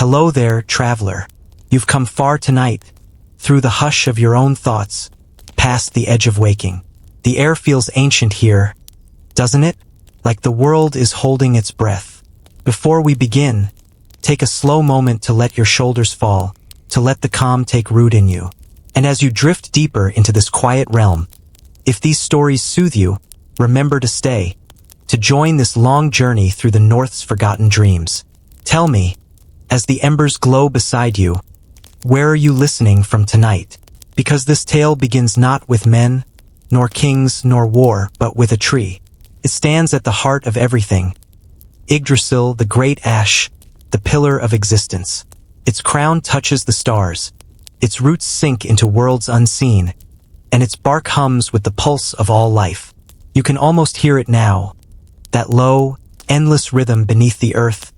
Hello there, traveler. You've come far tonight, through the hush of your own thoughts, past the edge of waking. The air feels ancient here, doesn't it? Like the world is holding its breath. Before we begin, take a slow moment to let your shoulders fall, to let the calm take root in you. And as you drift deeper into this quiet realm, if these stories soothe you, remember to stay, to join this long journey through the North's forgotten dreams. Tell me, as the embers glow beside you, where are you listening from tonight? Because this tale begins not with men, nor kings, nor war, but with a tree. It stands at the heart of everything. Yggdrasil, the great ash, the pillar of existence. Its crown touches the stars, its roots sink into worlds unseen, and its bark hums with the pulse of all life. You can almost hear it now, that low, endless rhythm beneath the earth,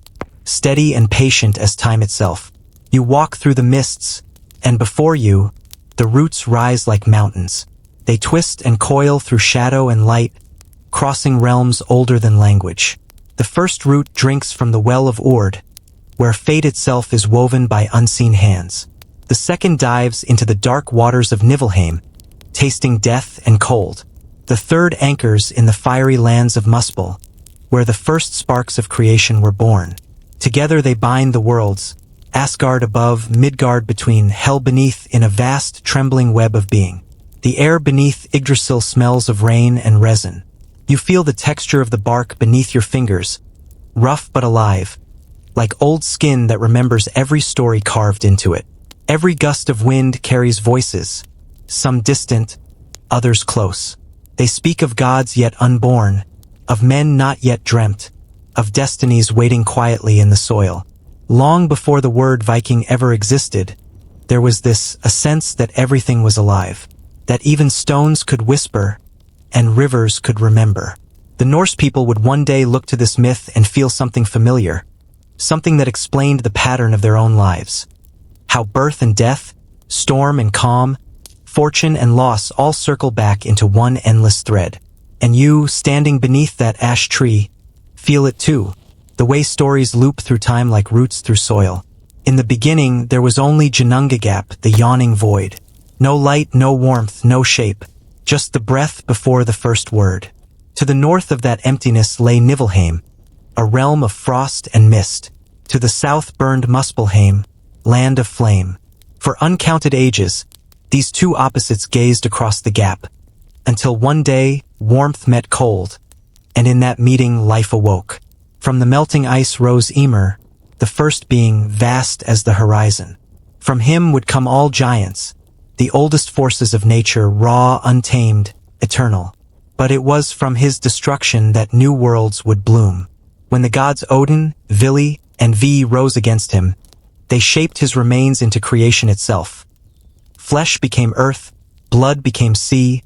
steady and patient as time itself. You walk through the mists, and before you, the roots rise like mountains. They twist and coil through shadow and light, crossing realms older than language. The first root drinks from the well of Ord, where fate itself is woven by unseen hands. The second dives into the dark waters of Niflheim, tasting death and cold. The third anchors in the fiery lands of Muspel, where the first sparks of creation were born. Together they bind the worlds, Asgard above, Midgard between, hell beneath, in a vast, trembling web of being. The air beneath Yggdrasil smells of rain and resin. You feel the texture of the bark beneath your fingers, rough but alive, like old skin that remembers every story carved into it. Every gust of wind carries voices, some distant, others close. They speak of gods yet unborn, of men not yet dreamt, of destinies waiting quietly in the soil. Long before the word Viking ever existed, there was a sense that everything was alive, that even stones could whisper, and rivers could remember. The Norse people would one day look to this myth and feel something familiar, something that explained the pattern of their own lives. How birth and death, storm and calm, fortune and loss all circle back into one endless thread. And you, standing beneath that ash tree, feel it too, the way stories loop through time like roots through soil. In the beginning, there was only Ginnungagap, the yawning void. No light, no warmth, no shape. Just the breath before the first word. To the north of that emptiness lay Niflheim, a realm of frost and mist. To the south burned Muspelheim, land of flame. For uncounted ages, these two opposites gazed across the gap, until one day, warmth met cold, and in that meeting life awoke. From the melting ice rose Ymir, the first being vast as the horizon. From him would come all giants, the oldest forces of nature, raw, untamed, eternal. But it was from his destruction that new worlds would bloom. When the gods Odin, Vili, and Ve rose against him, they shaped his remains into creation itself. Flesh became earth, blood became sea,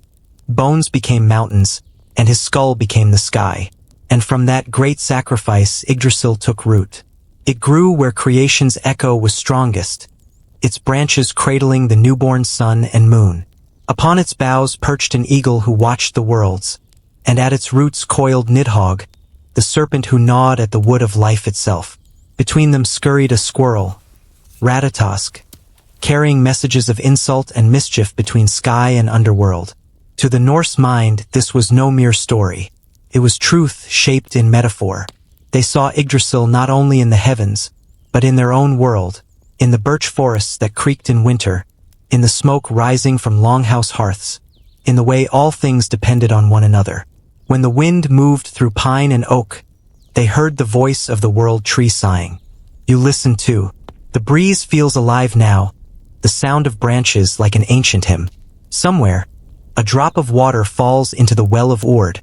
bones became mountains, and his skull became the sky. And from that great sacrifice Yggdrasil took root. It grew where creation's echo was strongest, its branches cradling the newborn sun and moon. Upon its boughs perched an eagle who watched the worlds, and at its roots coiled Nidhogg, the serpent who gnawed at the wood of life itself. Between them scurried a squirrel, Ratatosk, carrying messages of insult and mischief between sky and underworld. To the Norse mind, this was no mere story. It was truth shaped in metaphor. They saw Yggdrasil not only in the heavens, but in their own world, in the birch forests that creaked in winter, in the smoke rising from longhouse hearths, in the way all things depended on one another. When the wind moved through pine and oak, they heard the voice of the world tree sighing. You listen too. The breeze feels alive now, the sound of branches like an ancient hymn. Somewhere, a drop of water falls into the well of Ord,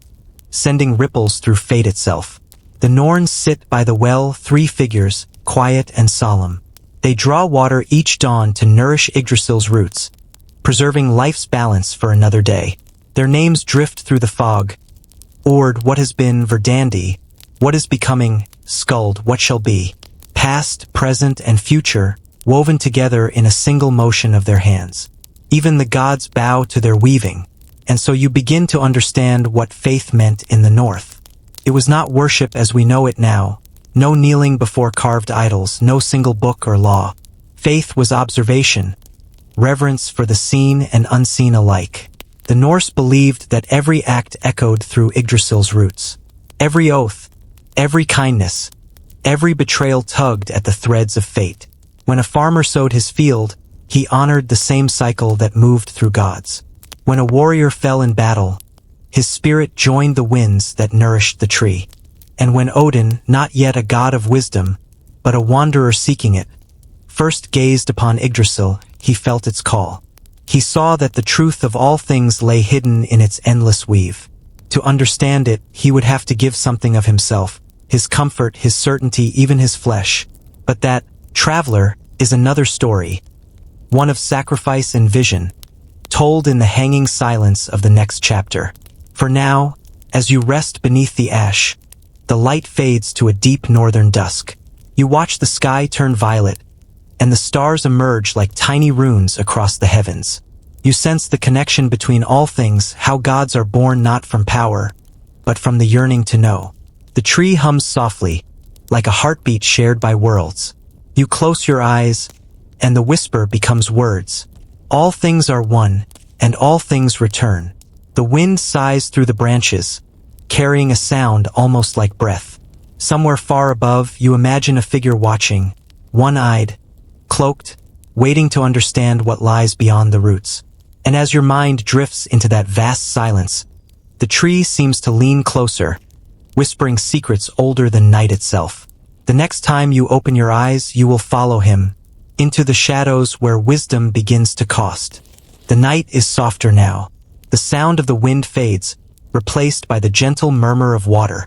sending ripples through fate itself. The Norns sit by the well, three figures, quiet and solemn. They draw water each dawn to nourish Yggdrasil's roots, preserving life's balance for another day. Their names drift through the fog. Ord, what has been, Verdandi, what is becoming, Skuld, what shall be. Past, present, and future, woven together in a single motion of their hands. Even the gods bow to their weaving, and so you begin to understand what faith meant in the North. It was not worship as we know it now, No kneeling before carved idols, no single book or law. Faith was observation, reverence for the seen and unseen alike. The Norse believed that every act echoed through Yggdrasil's roots. Every oath, every kindness, every betrayal tugged at the threads of fate. When a farmer sowed his field, he honored the same cycle that moved through gods. When a warrior fell in battle, his spirit joined the winds that nourished the tree. And when Odin, not yet a god of wisdom, but a wanderer seeking it, first gazed upon Yggdrasil, he felt its call. He saw that the truth of all things lay hidden in its endless weave. To understand it, he would have to give something of himself, his comfort, his certainty, even his flesh. But that traveler is another story, one of sacrifice and vision, told in the hanging silence of the next chapter. For now, as you rest beneath the ash, the light fades to a deep northern dusk. You watch the sky turn violet, and the stars emerge like tiny runes across the heavens. You sense the connection between all things, how gods are born not from power, but from the yearning to know. The tree hums softly, like a heartbeat shared by worlds. You close your eyes, and the whisper becomes words. All things are one, and all things return. The wind sighs through the branches, carrying a sound almost like breath. Somewhere far above, you imagine a figure watching, one-eyed, cloaked, waiting to understand what lies beyond the roots. And as your mind drifts into that vast silence, the tree seems to lean closer, whispering secrets older than night itself. The next time you open your eyes, you will follow him, into the shadows where wisdom begins to cost. The night is softer now. The sound of the wind fades, replaced by the gentle murmur of water,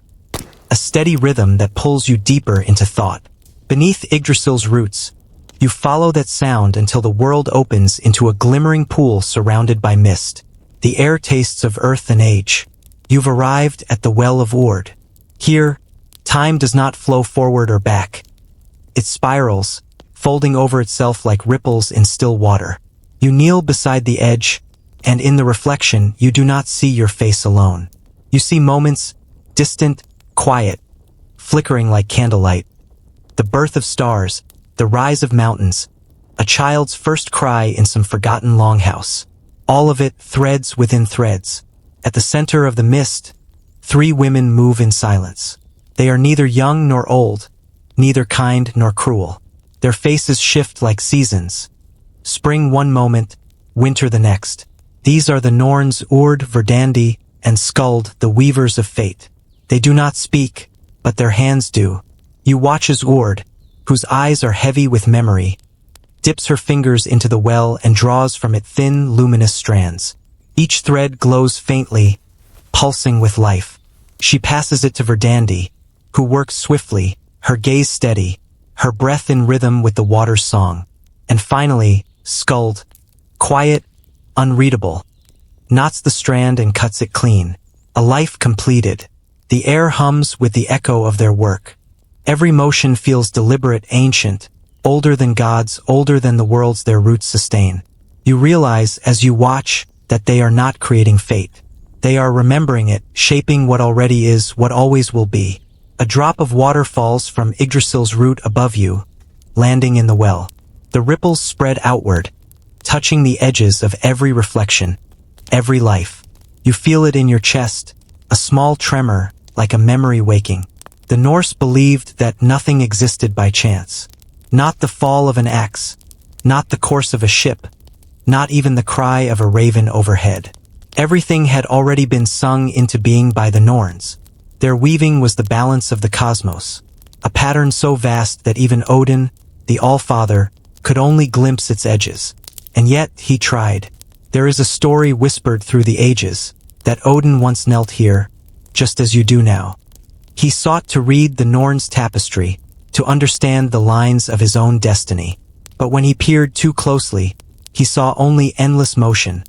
a steady rhythm that pulls you deeper into thought. Beneath Yggdrasil's roots, you follow that sound until the world opens into a glimmering pool surrounded by mist. The air tastes of earth and age. You've arrived at the Well of Ord. Here, time does not flow forward or back. It spirals, folding over itself like ripples in still water. You kneel beside the edge, and in the reflection, you do not see your face alone. You see moments, distant, quiet, flickering like candlelight. The birth of stars, the rise of mountains, a child's first cry in some forgotten longhouse. All of it threads within threads. At the center of the mist, 3 women move in silence. They are neither young nor old, neither kind nor cruel. Their faces shift like seasons. Spring one moment, winter the next. These are the Norns Ord, Verdandi, and Skuld, the weavers of fate. They do not speak, but their hands do. You watch as Ord, whose eyes are heavy with memory, dips her fingers into the well and draws from it thin, luminous strands. Each thread glows faintly, pulsing with life. She passes it to Verdandi, who works swiftly, her gaze steady, her breath in rhythm with the water's song. And finally, Skuld, quiet, unreadable, knots the strand and cuts it clean. A life completed. The air hums with the echo of their work. Every motion feels deliberate, ancient, older than gods, older than the worlds their roots sustain. You realize as you watch that they are not creating fate. They are remembering it, shaping what already is, what always will be. A drop of water falls from Yggdrasil's root above you, landing in the well. The ripples spread outward, touching the edges of every reflection, every life. You feel it in your chest, a small tremor, like a memory waking. The Norse believed that nothing existed by chance. Not the fall of an axe, not the course of a ship, not even the cry of a raven overhead. Everything had already been sung into being by the Norns. Their weaving was the balance of the cosmos, a pattern so vast that even Odin, the Allfather, could only glimpse its edges. And yet he tried. There is a story whispered through the ages, that Odin once knelt here, just as you do now. He sought to read the Norns' tapestry, to understand the lines of his own destiny. But when he peered too closely, he saw only endless motion,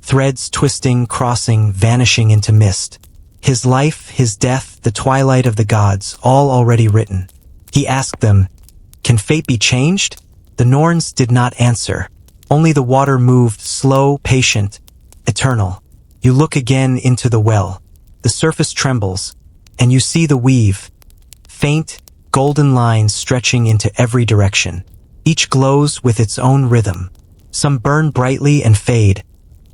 threads twisting, crossing, vanishing into mist. His life, his death, the twilight of the gods, all already written. He asked them, "Can fate be changed?" The Norns did not answer. Only the water moved, slow, patient, eternal. You look again into the well. The surface trembles, and you see the weave, faint, golden lines stretching into every direction. Each glows with its own rhythm. Some burn brightly and fade,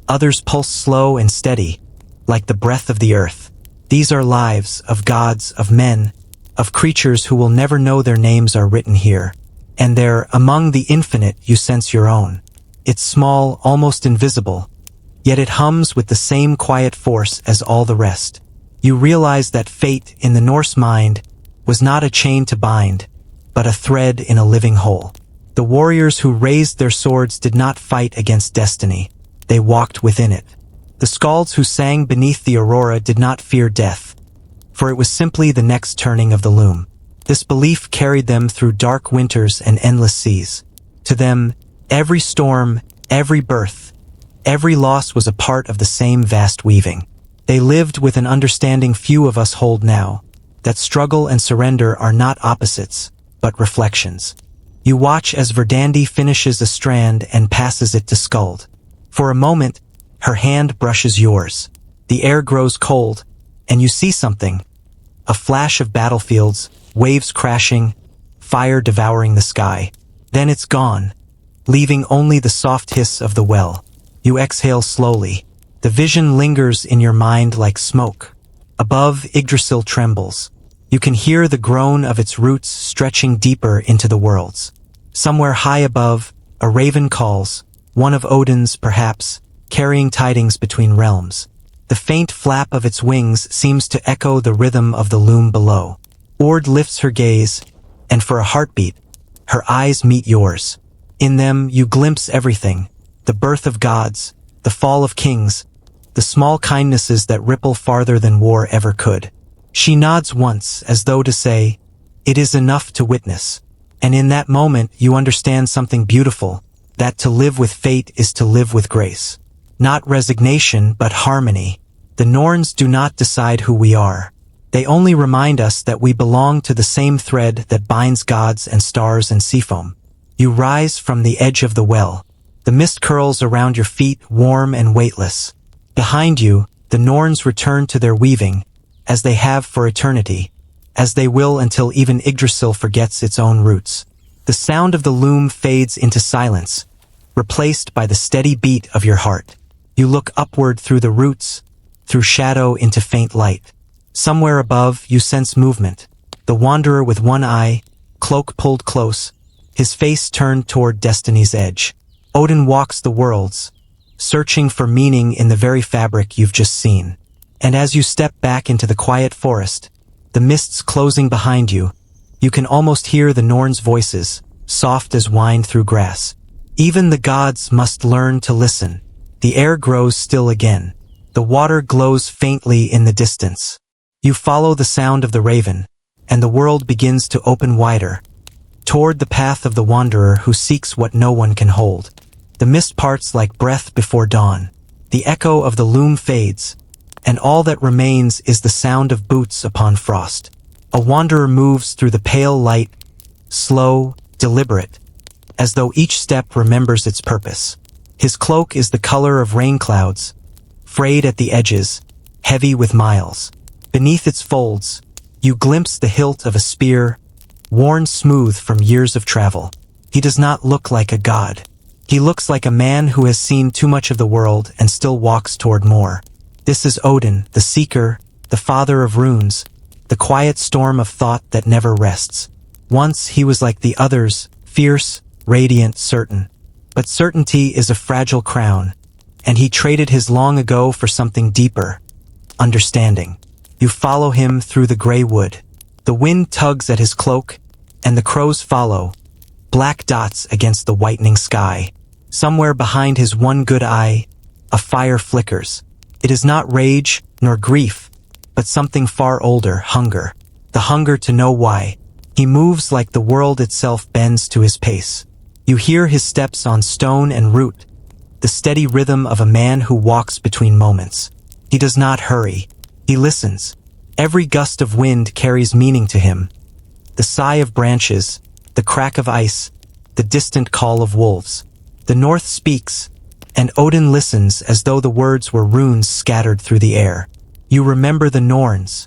others pulse slow and steady, like the breath of the earth. These are lives of gods, of men, of creatures who will never know their names are written here. And there, among the infinite, you sense your own. It's small, almost invisible, yet it hums with the same quiet force as all the rest. You realize that fate, in the Norse mind, was not a chain to bind, but a thread in a living whole. The warriors who raised their swords did not fight against destiny. They walked within it. The skalds who sang beneath the aurora did not fear death, for it was simply the next turning of the loom. This belief carried them through dark winters and endless seas. To them, every storm, every birth, every loss was a part of the same vast weaving. They lived with an understanding few of us hold now, that struggle and surrender are not opposites, but reflections. You watch as Verdandi finishes a strand and passes it to Skuld. For a moment, her hand brushes yours. The air grows cold, and you see something. A flash of battlefields, waves crashing, fire devouring the sky. Then it's gone, leaving only the soft hiss of the well. You exhale slowly. The vision lingers in your mind like smoke. Above, Yggdrasil trembles. You can hear the groan of its roots stretching deeper into the worlds. Somewhere high above, a raven calls, one of Odin's, perhaps, carrying tidings between realms. The faint flap of its wings seems to echo the rhythm of the loom below. Ord lifts her gaze, and for a heartbeat, her eyes meet yours. In them, you glimpse everything: the birth of gods, the fall of kings, the small kindnesses that ripple farther than war ever could. She nods once, as though to say, "It is enough to witness." And in that moment, you understand something beautiful, that to live with fate is to live with grace. Not resignation, but harmony. The Norns do not decide who we are. They only remind us that we belong to the same thread that binds gods and stars and seafoam. You rise from the edge of the well. The mist curls around your feet, warm and weightless. Behind you, the Norns return to their weaving, as they have for eternity, as they will until even Yggdrasil forgets its own roots. The sound of the loom fades into silence, replaced by the steady beat of your heart. You look upward through the roots, through shadow into faint light. Somewhere above, you sense movement. The wanderer with one eye, cloak pulled close, his face turned toward destiny's edge. Odin walks the worlds, searching for meaning in the very fabric you've just seen. And as you step back into the quiet forest, the mists closing behind you, you can almost hear the Norns' voices, soft as wind through grass. Even the gods must learn to listen. The air grows still again. The water glows faintly in the distance. You follow the sound of the raven, and the world begins to open wider, toward the path of the wanderer who seeks what no one can hold. The mist parts like breath before dawn. The echo of the loom fades, and all that remains is the sound of boots upon frost. A wanderer moves through the pale light, slow, deliberate, as though each step remembers its purpose. His cloak is the color of rain clouds, frayed at the edges, heavy with miles. Beneath its folds, you glimpse the hilt of a spear, worn smooth from years of travel. He does not look like a god. He looks like a man who has seen too much of the world and still walks toward more. This is Odin, the seeker, the father of runes, the quiet storm of thought that never rests. Once he was like the others, fierce, radiant, certain. But certainty is a fragile crown, and he traded his long ago for something deeper: understanding. You follow him through the gray wood. The wind tugs at his cloak, and the crows follow, black dots against the whitening sky. Somewhere behind his one good eye, a fire flickers. It is not rage, nor grief, but something far older: hunger. The hunger to know why. He moves like the world itself bends to his pace. You hear his steps on stone and root, the steady rhythm of a man who walks between moments. He does not hurry. He listens. Every gust of wind carries meaning to him. The sigh of branches, the crack of ice, the distant call of wolves. The north speaks, and Odin listens as though the words were runes scattered through the air. You remember the Norns,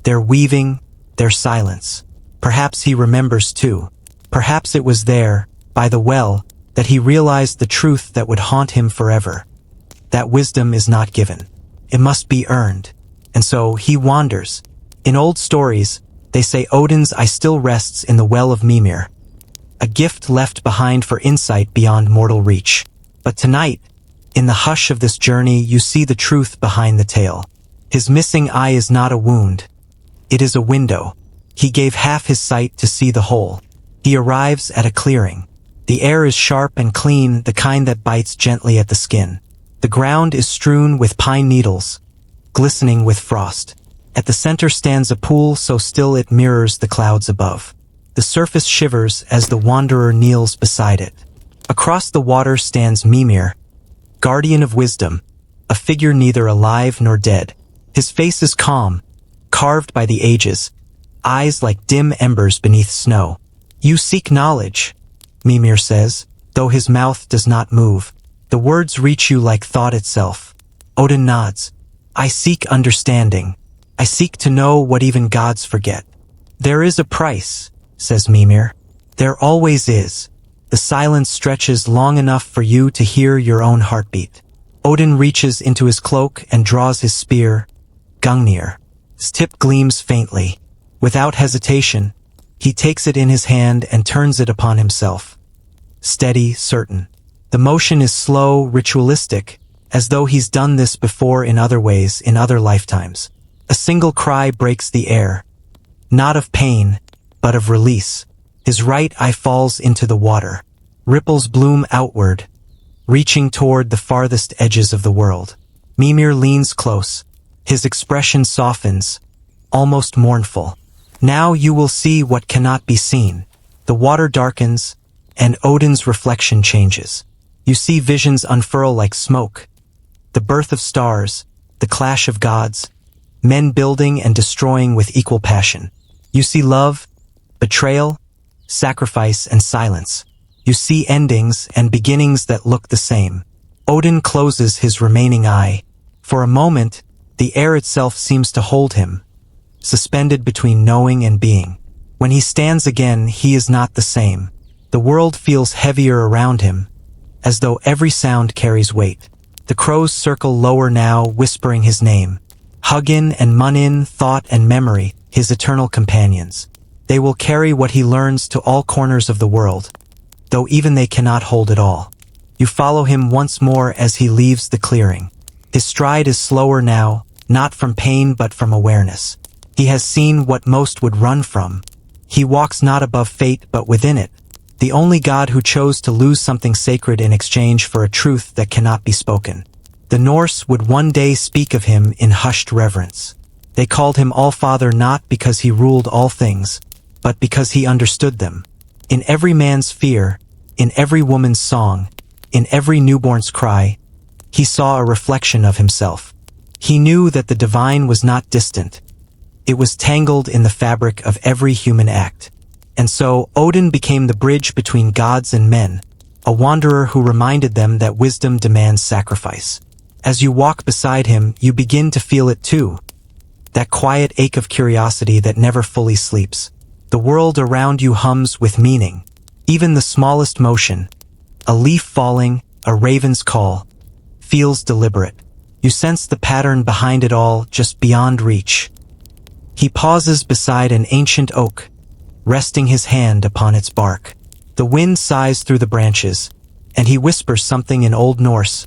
their weaving, their silence. Perhaps he remembers too. Perhaps it was there, by the well, that he realized the truth that would haunt him forever. That wisdom is not given. It must be earned. And so he wanders. In old stories, they say Odin's eye still rests in the well of Mimir, a gift left behind for insight beyond mortal reach. But tonight, in the hush of this journey, you see the truth behind the tale. His missing eye is not a wound. It is a window. He gave half his sight to see the whole. He arrives at a clearing. The air is sharp and clean, the kind that bites gently at the skin. The ground is strewn with pine needles, glistening with frost. At the center stands a pool so still it mirrors the clouds above. The surface shivers as the wanderer kneels beside it. Across the water stands Mimir, guardian of wisdom, a figure neither alive nor dead. His face is calm, carved by the ages, eyes like dim embers beneath snow. You seek knowledge, Mimir says, though his mouth does not move. The words reach you like thought itself. Odin nods. I seek understanding. I seek to know what even gods forget. There is a price, says Mimir. There always is. The silence stretches long enough for you to hear your own heartbeat. Odin reaches into his cloak and draws his spear, Gungnir. Its tip gleams faintly. Without hesitation, he takes it in his hand and turns it upon himself. Steady, certain. The motion is slow, ritualistic, as though he's done this before in other ways, in other lifetimes. A single cry breaks the air. Not of pain, but of release. His right eye falls into the water. Ripples bloom outward, reaching toward the farthest edges of the world. Mimir leans close. His expression softens, almost mournful. Now you will see what cannot be seen. The water darkens, and Odin's reflection changes. You see visions unfurl like smoke. The birth of stars, the clash of gods, men building and destroying with equal passion. You see love, betrayal, sacrifice, and silence. You see endings and beginnings that look the same. Odin closes his remaining eye. For a moment, the air itself seems to hold him, suspended between knowing and being. When he stands again, he is not the same. The world feels heavier around him, as though every sound carries weight. The crows circle lower now, whispering his name. Hugin and Munin, thought and memory, his eternal companions. They will carry what he learns to all corners of the world, though even they cannot hold it all. You follow him once more as he leaves the clearing. His stride is slower now, not from pain but from awareness. He has seen what most would run from. He walks not above fate but within it, the only God who chose to lose something sacred in exchange for a truth that cannot be spoken. The Norse would one day speak of him in hushed reverence. They called him Allfather not because he ruled all things, but because he understood them. In every man's fear, in every woman's song, in every newborn's cry, he saw a reflection of himself. He knew that the divine was not distant. It was tangled in the fabric of every human act. And so, Odin became the bridge between gods and men, a wanderer who reminded them that wisdom demands sacrifice. As you walk beside him, you begin to feel it too. That quiet ache of curiosity that never fully sleeps. The world around you hums with meaning. Even the smallest motion, a leaf falling, a raven's call, feels deliberate. You sense the pattern behind it all, just beyond reach. He pauses beside an ancient oak, resting his hand upon its bark. The wind sighs through the branches, and he whispers something in Old Norse,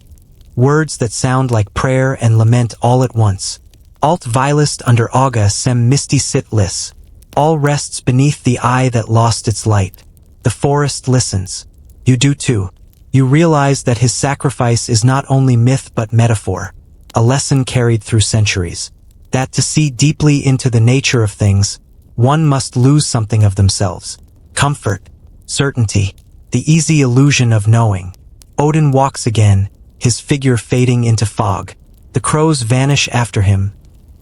words that sound like prayer and lament all at once. Alt vilest under auga sem misty sit lis. All rests beneath the eye that lost its light. The forest listens. You do too. You realize that his sacrifice is not only myth but metaphor, a lesson carried through centuries. That to see deeply into the nature of things, one must lose something of themselves. Comfort, certainty, the easy illusion of knowing. Odin walks again, his figure fading into fog. The crows vanish after him,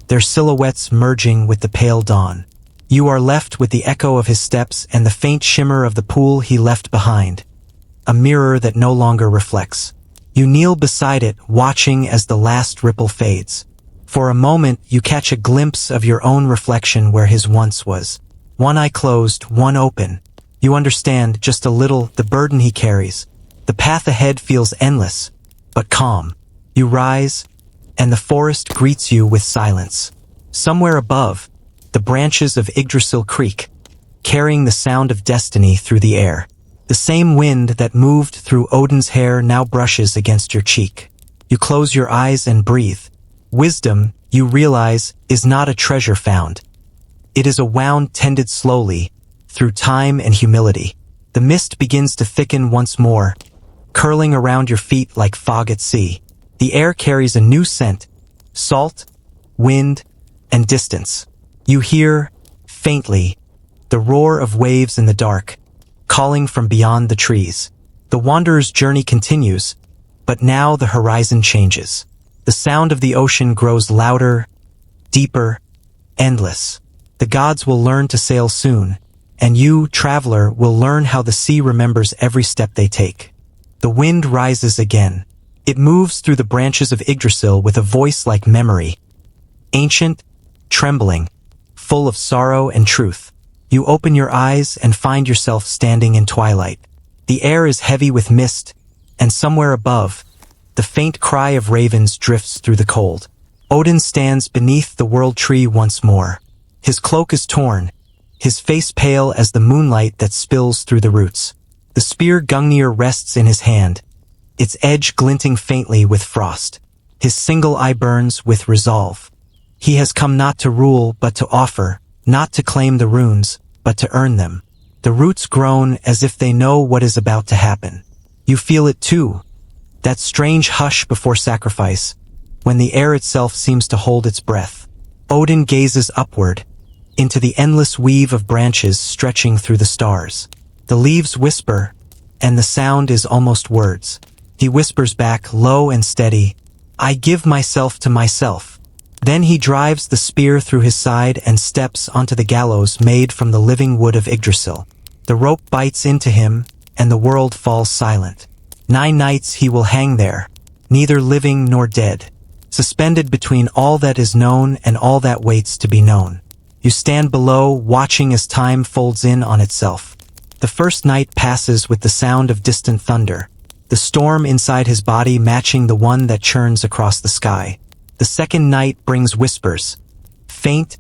their silhouettes merging with the pale dawn. You are left with the echo of his steps and the faint shimmer of the pool he left behind, a mirror that no longer reflects. You kneel beside it, watching as the last ripple fades. For a moment, you catch a glimpse of your own reflection where his once was. one eye closed, one open. You understand just a little the burden he carries. The path ahead feels endless, but calm. You rise, and the forest greets you with silence. Somewhere above, the branches of Yggdrasil creak, carrying the sound of destiny through the air. The same wind that moved through Odin's hair now brushes against your cheek. You close your eyes and breathe. Wisdom, you realize, is not a treasure found. It is a wound tended slowly, through time and humility. The mist begins to thicken once more, curling around your feet like fog at sea. The air carries a new scent, salt, wind, and distance. You hear, faintly, the roar of waves in the dark, calling from beyond the trees. The wanderer's journey continues, but now the horizon changes. The sound of the ocean grows louder, deeper, endless. The gods will learn to sail soon, and you, traveler, will learn how the sea remembers every step they take. The wind rises again. It moves through the branches of Yggdrasil with a voice like memory. Ancient, trembling, full of sorrow and truth. You open your eyes and find yourself standing in twilight. The air is heavy with mist, and somewhere above, the faint cry of ravens drifts through the cold. Odin stands beneath the world tree once more. His cloak is torn, his face pale as the moonlight that spills through the roots. The spear Gungnir rests in his hand, its edge glinting faintly with frost. His single eye burns with resolve. He has come not to rule but to offer, not to claim the runes, but to earn them. The roots groan as if they know what is about to happen. You feel it too, that strange hush before sacrifice, when the air itself seems to hold its breath. Odin gazes upward, into the endless weave of branches stretching through the stars. The leaves whisper, and the sound is almost words. He whispers back, low and steady, "I give myself to myself." Then he drives the spear through his side and steps onto the gallows made from the living wood of Yggdrasil. The rope bites into him, and the world falls silent. 9 nights he will hang there, neither living nor dead, suspended between all that is known and all that waits to be known. You stand below, watching as time folds in on itself. The first night passes with the sound of distant thunder, the storm inside his body matching the one that churns across the sky. The second night brings whispers, faint,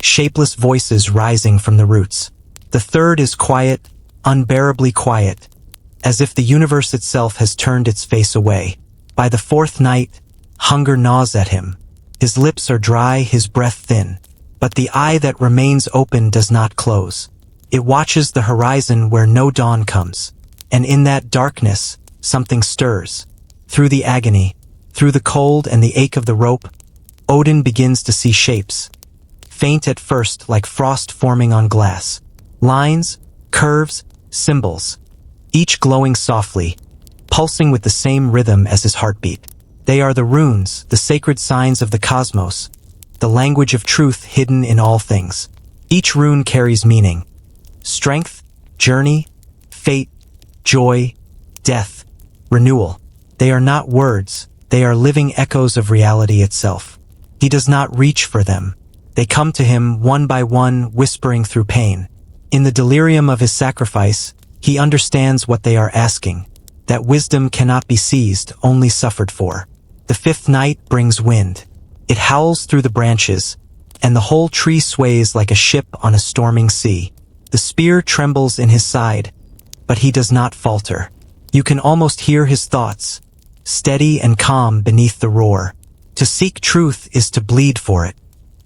shapeless voices rising from the roots. The third is quiet, unbearably quiet, as if the universe itself has turned its face away. By the fourth night, hunger gnaws at him. His lips are dry, his breath thin, but the eye that remains open does not close. It watches the horizon where no dawn comes, and in that darkness, something stirs. Through the agony, through the cold and the ache of the rope, Odin begins to see shapes. Faint at first, like frost forming on glass. Lines, curves, symbols, each glowing softly, pulsing with the same rhythm as his heartbeat. They are the runes, the sacred signs of the cosmos, the language of truth hidden in all things. Each rune carries meaning. Strength, journey, fate, joy, death, renewal. They are not words, they are living echoes of reality itself. He does not reach for them. They come to him one by one, whispering through pain. In the delirium of his sacrifice, he understands what they are asking, that wisdom cannot be seized, only suffered for. The fifth night brings wind. It howls through the branches, and the whole tree sways like a ship on a storming sea. The spear trembles in his side, but he does not falter. You can almost hear his thoughts, steady and calm beneath the roar. To seek truth is to bleed for it.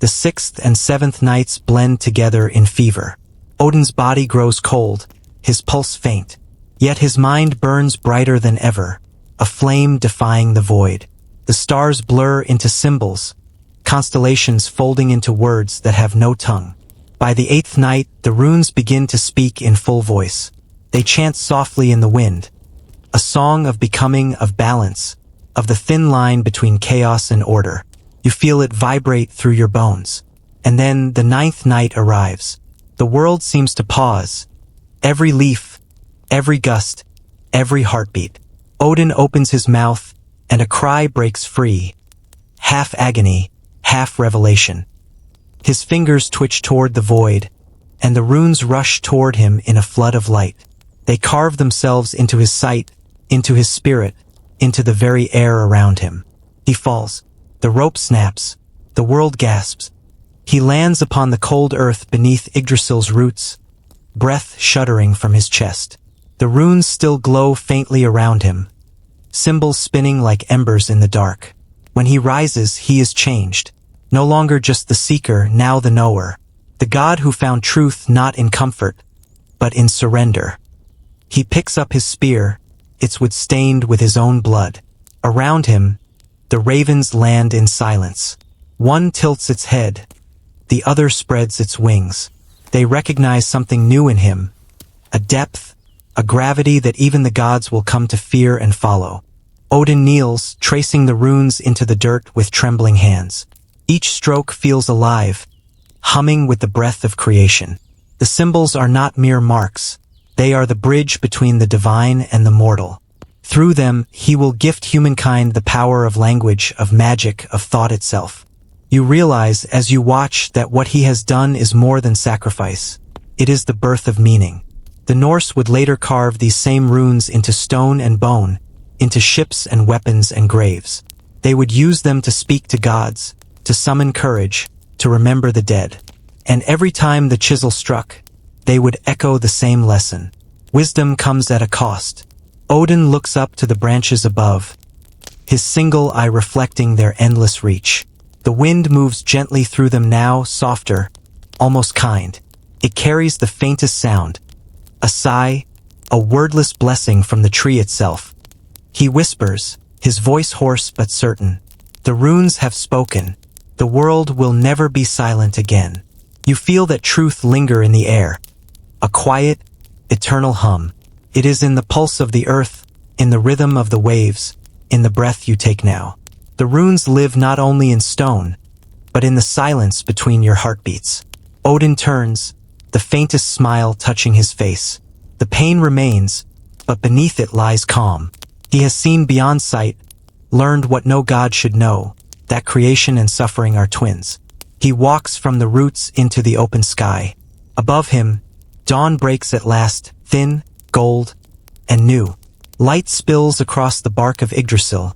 The sixth and seventh nights blend together in fever. Odin's body grows cold, his pulse faint, yet his mind burns brighter than ever, a flame defying the void. The stars blur into symbols, constellations folding into words that have no tongue. By the 8th night, the runes begin to speak in full voice. They chant softly in the wind, a song of becoming, of balance, of the thin line between chaos and order. You feel it vibrate through your bones. And then the 9th night arrives. The world seems to pause. Every leaf, every gust, every heartbeat. Odin opens his mouth, and a cry breaks free. Half agony, half revelation. His fingers twitch toward the void, and the runes rush toward him in a flood of light. They carve themselves into his sight, into his spirit, into the very air around him. He falls. The rope snaps. The world gasps. He lands upon the cold earth beneath Yggdrasil's roots, breath shuddering from his chest. The runes still glow faintly around him, symbols spinning like embers in the dark. When he rises, he is changed. No longer just the seeker, now the knower. The god who found truth not in comfort, but in surrender. He picks up his spear, its wood stained with his own blood. Around him, the ravens land in silence. One tilts its head, the other spreads its wings. They recognize something new in him, a depth, a gravity that even the gods will come to fear and follow. Odin kneels, tracing the runes into the dirt with trembling hands. Each stroke feels alive, humming with the breath of creation. The symbols are not mere marks. They are the bridge between the divine and the mortal. Through them, he will gift humankind the power of language, of magic, of thought itself. You realize as you watch that what he has done is more than sacrifice. It is the birth of meaning. The Norse would later carve these same runes into stone and bone, into ships and weapons and graves. They would use them to speak to gods, to summon courage, to remember the dead. And every time the chisel struck, they would echo the same lesson. Wisdom comes at a cost. Odin looks up to the branches above, his single eye reflecting their endless reach. The wind moves gently through them now, softer, almost kind. It carries the faintest sound, a sigh, a wordless blessing from the tree itself. He whispers, his voice hoarse but certain. The runes have spoken. The world will never be silent again. You feel that truth linger in the air. A quiet, eternal hum. It is in the pulse of the earth, in the rhythm of the waves, in the breath you take now. The runes live not only in stone, but in the silence between your heartbeats. Odin turns, the faintest smile touching his face. The pain remains, but beneath it lies calm. He has seen beyond sight, learned what no god should know, that creation and suffering are twins. He walks from the roots into the open sky. Above him, dawn breaks at last, thin, gold, and new. Light spills across the bark of Yggdrasil,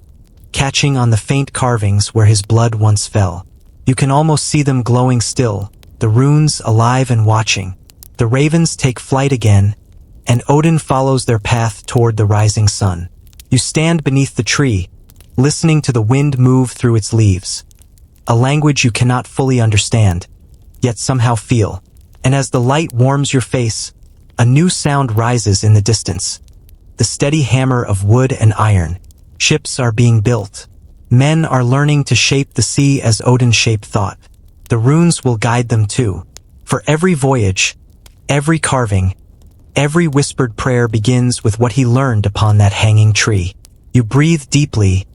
catching on the faint carvings where his blood once fell. You can almost see them glowing still, the runes alive and watching. The ravens take flight again, and Odin follows their path toward the rising sun. You stand beneath the tree, listening to the wind move through its leaves. A language you cannot fully understand, yet somehow feel. And as the light warms your face, a new sound rises in the distance. The steady hammer of wood and iron. Ships are being built. Men are learning to shape the sea as Odin shaped thought. The runes will guide them too. For every voyage, every carving, every whispered prayer begins with what he learned upon that hanging tree. You breathe deeply,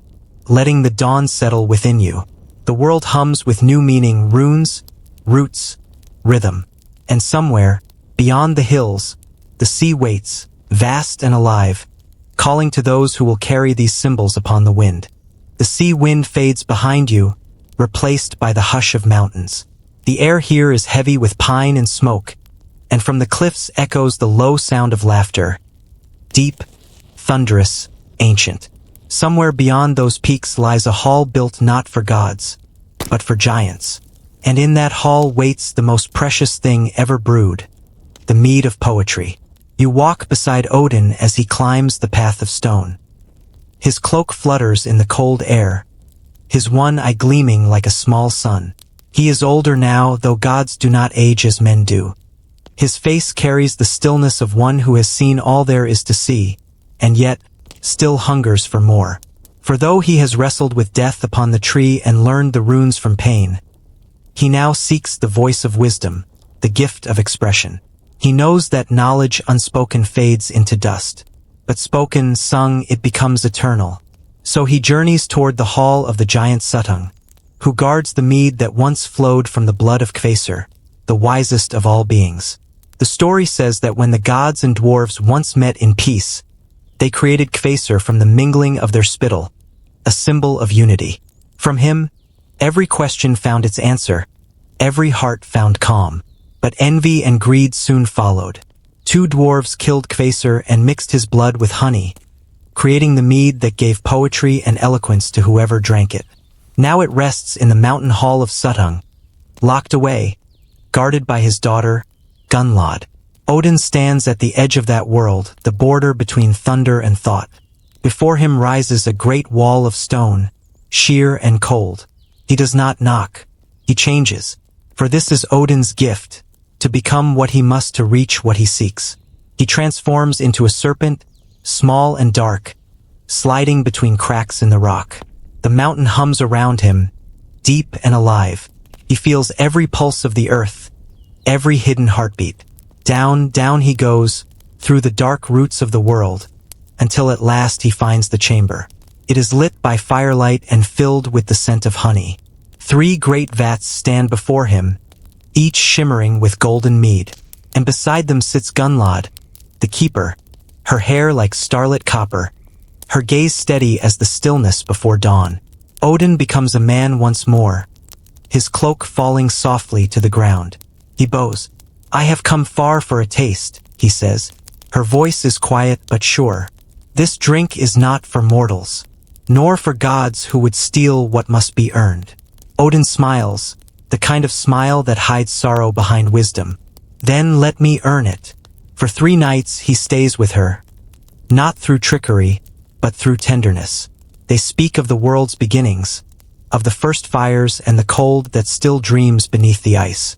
letting the dawn settle within you. The world hums with new meaning, runes, roots, rhythm. And somewhere, beyond the hills, the sea waits, vast and alive, calling to those who will carry these symbols upon the wind. The sea wind fades behind you, replaced by the hush of mountains. The air here is heavy with pine and smoke, and from the cliffs echoes the low sound of laughter. Deep, thunderous, ancient. Somewhere beyond those peaks lies a hall built not for gods, but for giants. And in that hall waits the most precious thing ever brewed, the mead of poetry. You walk beside Odin as he climbs the path of stone. His cloak flutters in the cold air, his one eye gleaming like a small sun. He is older now, though gods do not age as men do. His face carries the stillness of one who has seen all there is to see, and yet still hungers for more. For though he has wrestled with death upon the tree and learned the runes from pain, he now seeks the voice of wisdom, the gift of expression. He knows that knowledge unspoken fades into dust, but spoken, sung, it becomes eternal. So he journeys toward the hall of the giant Suttung, who guards the mead that once flowed from the blood of Kvasir, the wisest of all beings. The story says that when the gods and dwarves once met in peace, they created Kvasir from the mingling of their spittle, a symbol of unity. From him, every question found its answer, every heart found calm. But envy and greed soon followed. Two dwarves killed Kvasir and mixed his blood with honey, creating the mead that gave poetry and eloquence to whoever drank it. Now it rests in the mountain hall of Suttung, locked away, guarded by his daughter, Gunnlod. Odin stands at the edge of that world, the border between thunder and thought. Before him rises a great wall of stone, sheer and cold. He does not knock. He changes. For this is Odin's gift, to become what he must to reach what he seeks. He transforms into a serpent, small and dark, sliding between cracks in the rock. The mountain hums around him, deep and alive. He feels every pulse of the earth, every hidden heartbeat. Down, down he goes, through the dark roots of the world, until at last he finds the chamber. It is lit by firelight and filled with the scent of honey. 3 great vats stand before him, each shimmering with golden mead, and beside them sits Gunnlod, the keeper, her hair like starlit copper, her gaze steady as the stillness before dawn. Odin becomes a man once more, his cloak falling softly to the ground. He bows. "I have come far for a taste," he says. Her voice is quiet but sure. "This drink is not for mortals, nor for gods who would steal what must be earned." Odin smiles, the kind of smile that hides sorrow behind wisdom. "Then let me earn it." For 3 nights he stays with her, not through trickery, but through tenderness. They speak of the world's beginnings, of the first fires and the cold that still dreams beneath the ice.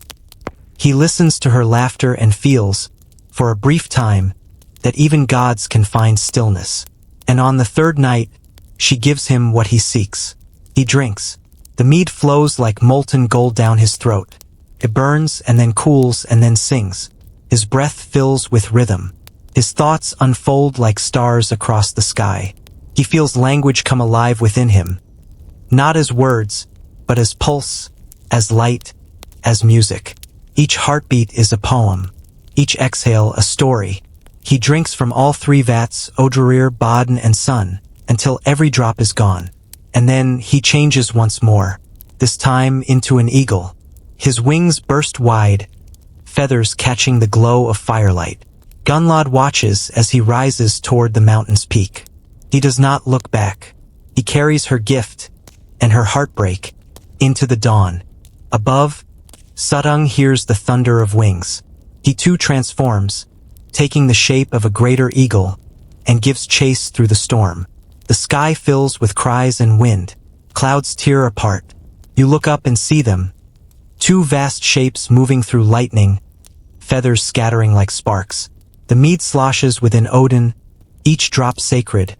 He listens to her laughter and feels, for a brief time, that even gods can find stillness. And on the 3rd night, she gives him what he seeks. He drinks. The mead flows like molten gold down his throat. It burns and then cools and then sings. His breath fills with rhythm. His thoughts unfold like stars across the sky. He feels language come alive within him, not as words, but as pulse, as light, as music. Each heartbeat is a poem, each exhale a story. He drinks from all 3 vats, Odrerir, Bodn, and Sun, until every drop is gone. And then he changes once more, this time into an eagle. His wings burst wide, feathers catching the glow of firelight. Gunnlod watches as he rises toward the mountain's peak. He does not look back. He carries her gift, and her heartbreak, into the dawn. Above, Suttung hears the thunder of wings. He too transforms, taking the shape of a greater eagle, and gives chase through the storm. The sky fills with cries and wind. Clouds tear apart. You look up and see them. 2 vast shapes moving through lightning, feathers scattering like sparks. The mead sloshes within Odin, each drop sacred,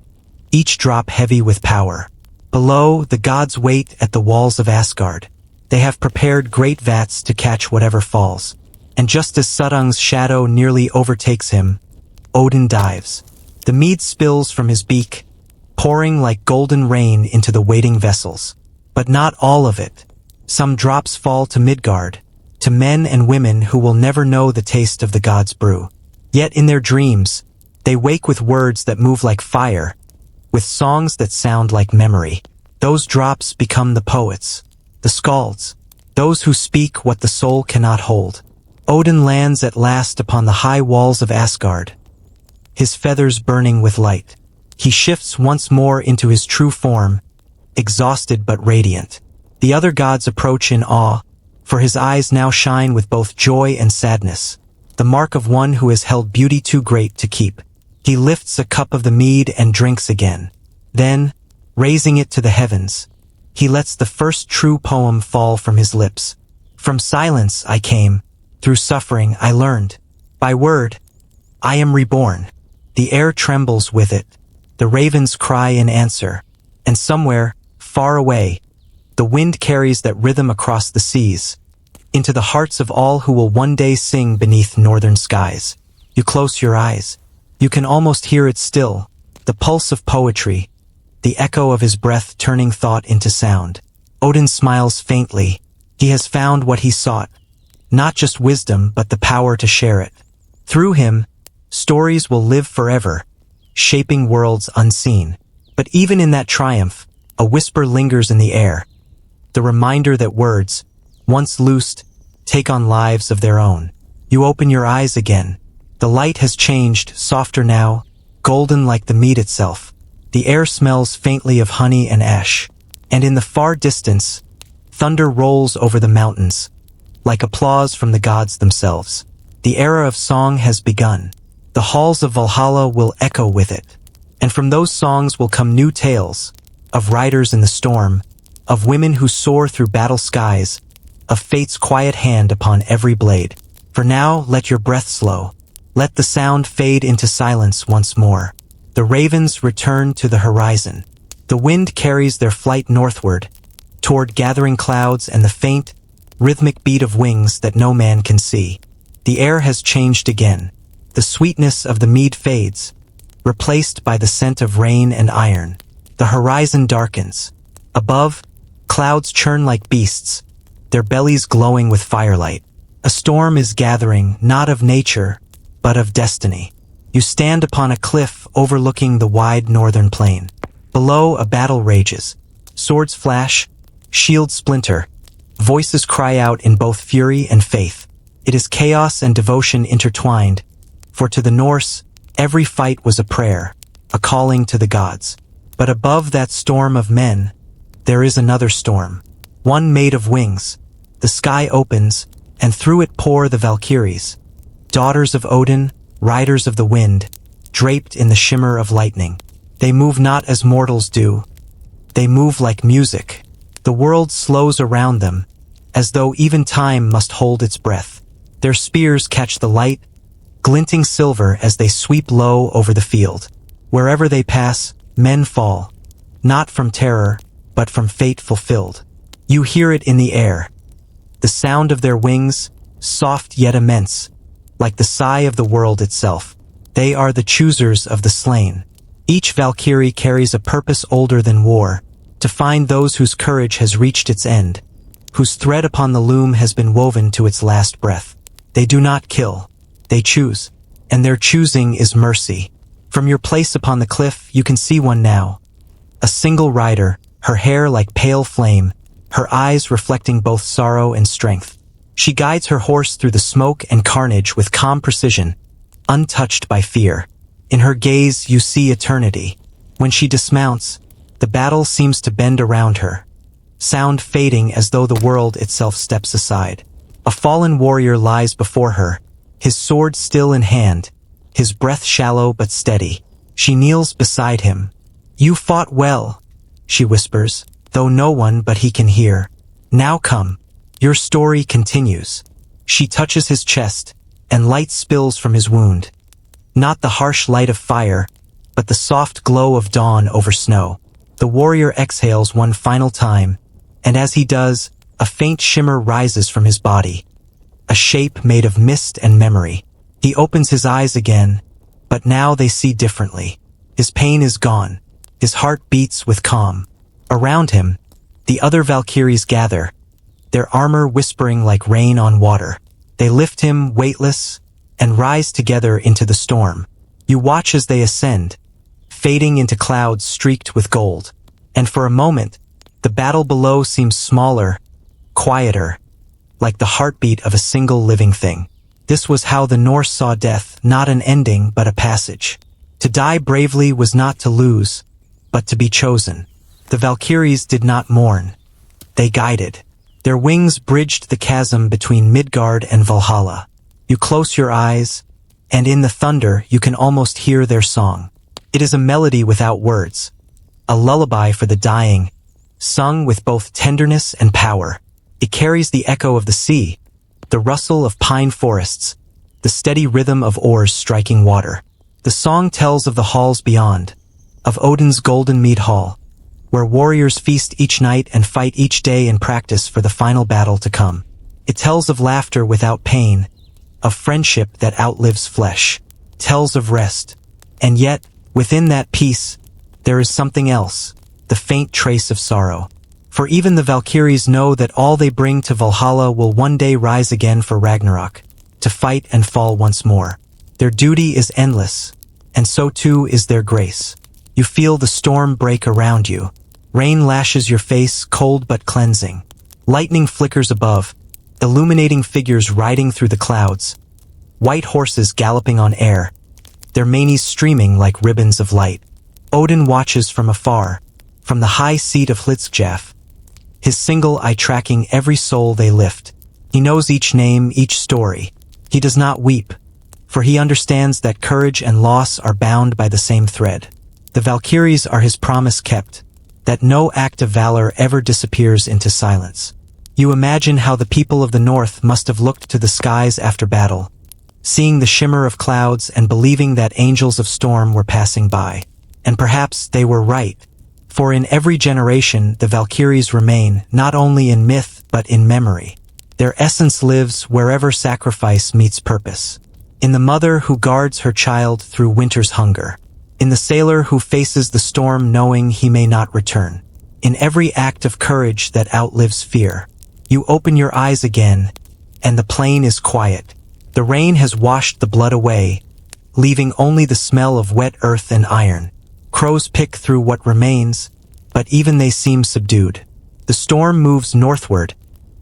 each drop heavy with power. Below, the gods wait at the walls of Asgard. They have prepared great vats to catch whatever falls. And just as Suttung's shadow nearly overtakes him, Odin dives. The mead spills from his beak, pouring like golden rain into the waiting vessels. But not all of it. Some drops fall to Midgard, to men and women who will never know the taste of the gods' brew. Yet in their dreams, they wake with words that move like fire, with songs that sound like memory. Those drops become the poets, the skalds, those who speak what the soul cannot hold. Odin lands at last upon the high walls of Asgard, his feathers burning with light. He shifts once more into his true form, exhausted but radiant. The other gods approach in awe, for his eyes now shine with both joy and sadness, the mark of one who has held beauty too great to keep. He lifts a cup of the mead and drinks again. Then, raising it to the heavens, he lets the first true poem fall from his lips. From silence I came, through suffering I learned. By word, I am reborn. The air trembles with it. The ravens cry in answer. And somewhere, far away, the wind carries that rhythm across the seas, into the hearts of all who will one day sing beneath northern skies. You close your eyes. You can almost hear it still, the pulse of poetry, the echo of his breath turning thought into sound. Odin smiles faintly. He has found what he sought, not just wisdom but the power to share it. Through him, stories will live forever, shaping worlds unseen. But even in that triumph, a whisper lingers in the air, the reminder that words, once loosed, take on lives of their own. You open your eyes again. The light has changed, softer now, golden like the mead itself. The air smells faintly of honey and ash. And in the far distance, thunder rolls over the mountains, like applause from the gods themselves. The era of song has begun. The halls of Valhalla will echo with it. And from those songs will come new tales, of riders in the storm, of women who soar through battle skies, of fate's quiet hand upon every blade. For now, let your breath slow. Let the sound fade into silence once more. The ravens return to the horizon. The wind carries their flight northward, toward gathering clouds and the faint, rhythmic beat of wings that no man can see. The air has changed again. The sweetness of the mead fades, replaced by the scent of rain and iron. The horizon darkens. Above, clouds churn like beasts, their bellies glowing with firelight. A storm is gathering, not of nature, but of destiny. You stand upon a cliff overlooking the wide northern plain. Below, a battle rages. Swords flash, shields splinter. Voices cry out in both fury and faith. It is chaos and devotion intertwined, for to the Norse, every fight was a prayer, a calling to the gods. But above that storm of men, there is another storm, one made of wings. The sky opens, and through it pour the Valkyries, daughters of Odin, riders of the wind, draped in the shimmer of lightning. They move not as mortals do. They move like music. The world slows around them, as though even time must hold its breath. Their spears catch the light, glinting silver as they sweep low over the field. Wherever they pass, men fall, not from terror, but from fate fulfilled. You hear it in the air. The sound of their wings, soft yet immense, like the sigh of the world itself. They are the choosers of the slain. Each Valkyrie carries a purpose older than war, to find those whose courage has reached its end, whose thread upon the loom has been woven to its last breath. They do not kill, they choose, and their choosing is mercy. From your place upon the cliff, you can see one now. A single rider, her hair like pale flame, her eyes reflecting both sorrow and strength. She guides her horse through the smoke and carnage with calm precision, untouched by fear. In her gaze, you see eternity. When she dismounts, the battle seems to bend around her, sound fading as though the world itself steps aside. A fallen warrior lies before her, his sword still in hand, his breath shallow but steady. She kneels beside him. "You fought well," she whispers, though no one but he can hear. "Now come. Your story continues." She touches his chest, and light spills from his wound. Not the harsh light of fire, but the soft glow of dawn over snow. The warrior exhales one final time, and as he does, a faint shimmer rises from his body, a shape made of mist and memory. He opens his eyes again, but now they see differently. His pain is gone. His heart beats with calm. Around him, the other Valkyries gather, their armor whispering like rain on water. They lift him, weightless, and rise together into the storm. You watch as they ascend, fading into clouds streaked with gold. And for a moment, the battle below seems smaller, quieter, like the heartbeat of a single living thing. This was how the Norse saw death, not an ending but a passage. To die bravely was not to lose, but to be chosen. The Valkyries did not mourn. They guided. Their wings bridged the chasm between Midgard and Valhalla. You close your eyes, and in the thunder you can almost hear their song. It is a melody without words, a lullaby for the dying, sung with both tenderness and power. It carries the echo of the sea, the rustle of pine forests, the steady rhythm of oars striking water. The song tells of the halls beyond, of Odin's golden mead hall, where warriors feast each night and fight each day in practice for the final battle to come. It tells of laughter without pain, of friendship that outlives flesh, tells of rest. And yet, within that peace, there is something else, the faint trace of sorrow. For even the Valkyries know that all they bring to Valhalla will one day rise again for Ragnarok, to fight and fall once more. Their duty is endless, and so too is their grace. You feel the storm break around you. Rain lashes your face, cold but cleansing. Lightning flickers above, illuminating figures riding through the clouds, white horses galloping on air, their manes streaming like ribbons of light. Odin watches from afar, from the high seat of Hlidskjalf, his single eye tracking every soul they lift. He knows each name, each story. He does not weep, for he understands that courage and loss are bound by the same thread. The Valkyries are his promise kept, that no act of valor ever disappears into silence. You imagine how the people of the north must have looked to the skies after battle, seeing the shimmer of clouds and believing that angels of storm were passing by. And perhaps they were right, for in every generation the Valkyries remain, not only in myth but in memory. Their essence lives wherever sacrifice meets purpose. In the mother who guards her child through winter's hunger. In the sailor who faces the storm knowing he may not return. In every act of courage that outlives fear. You open your eyes again, and the plain is quiet. The rain has washed the blood away, leaving only the smell of wet earth and iron. Crows pick through what remains, but even they seem subdued. The storm moves northward,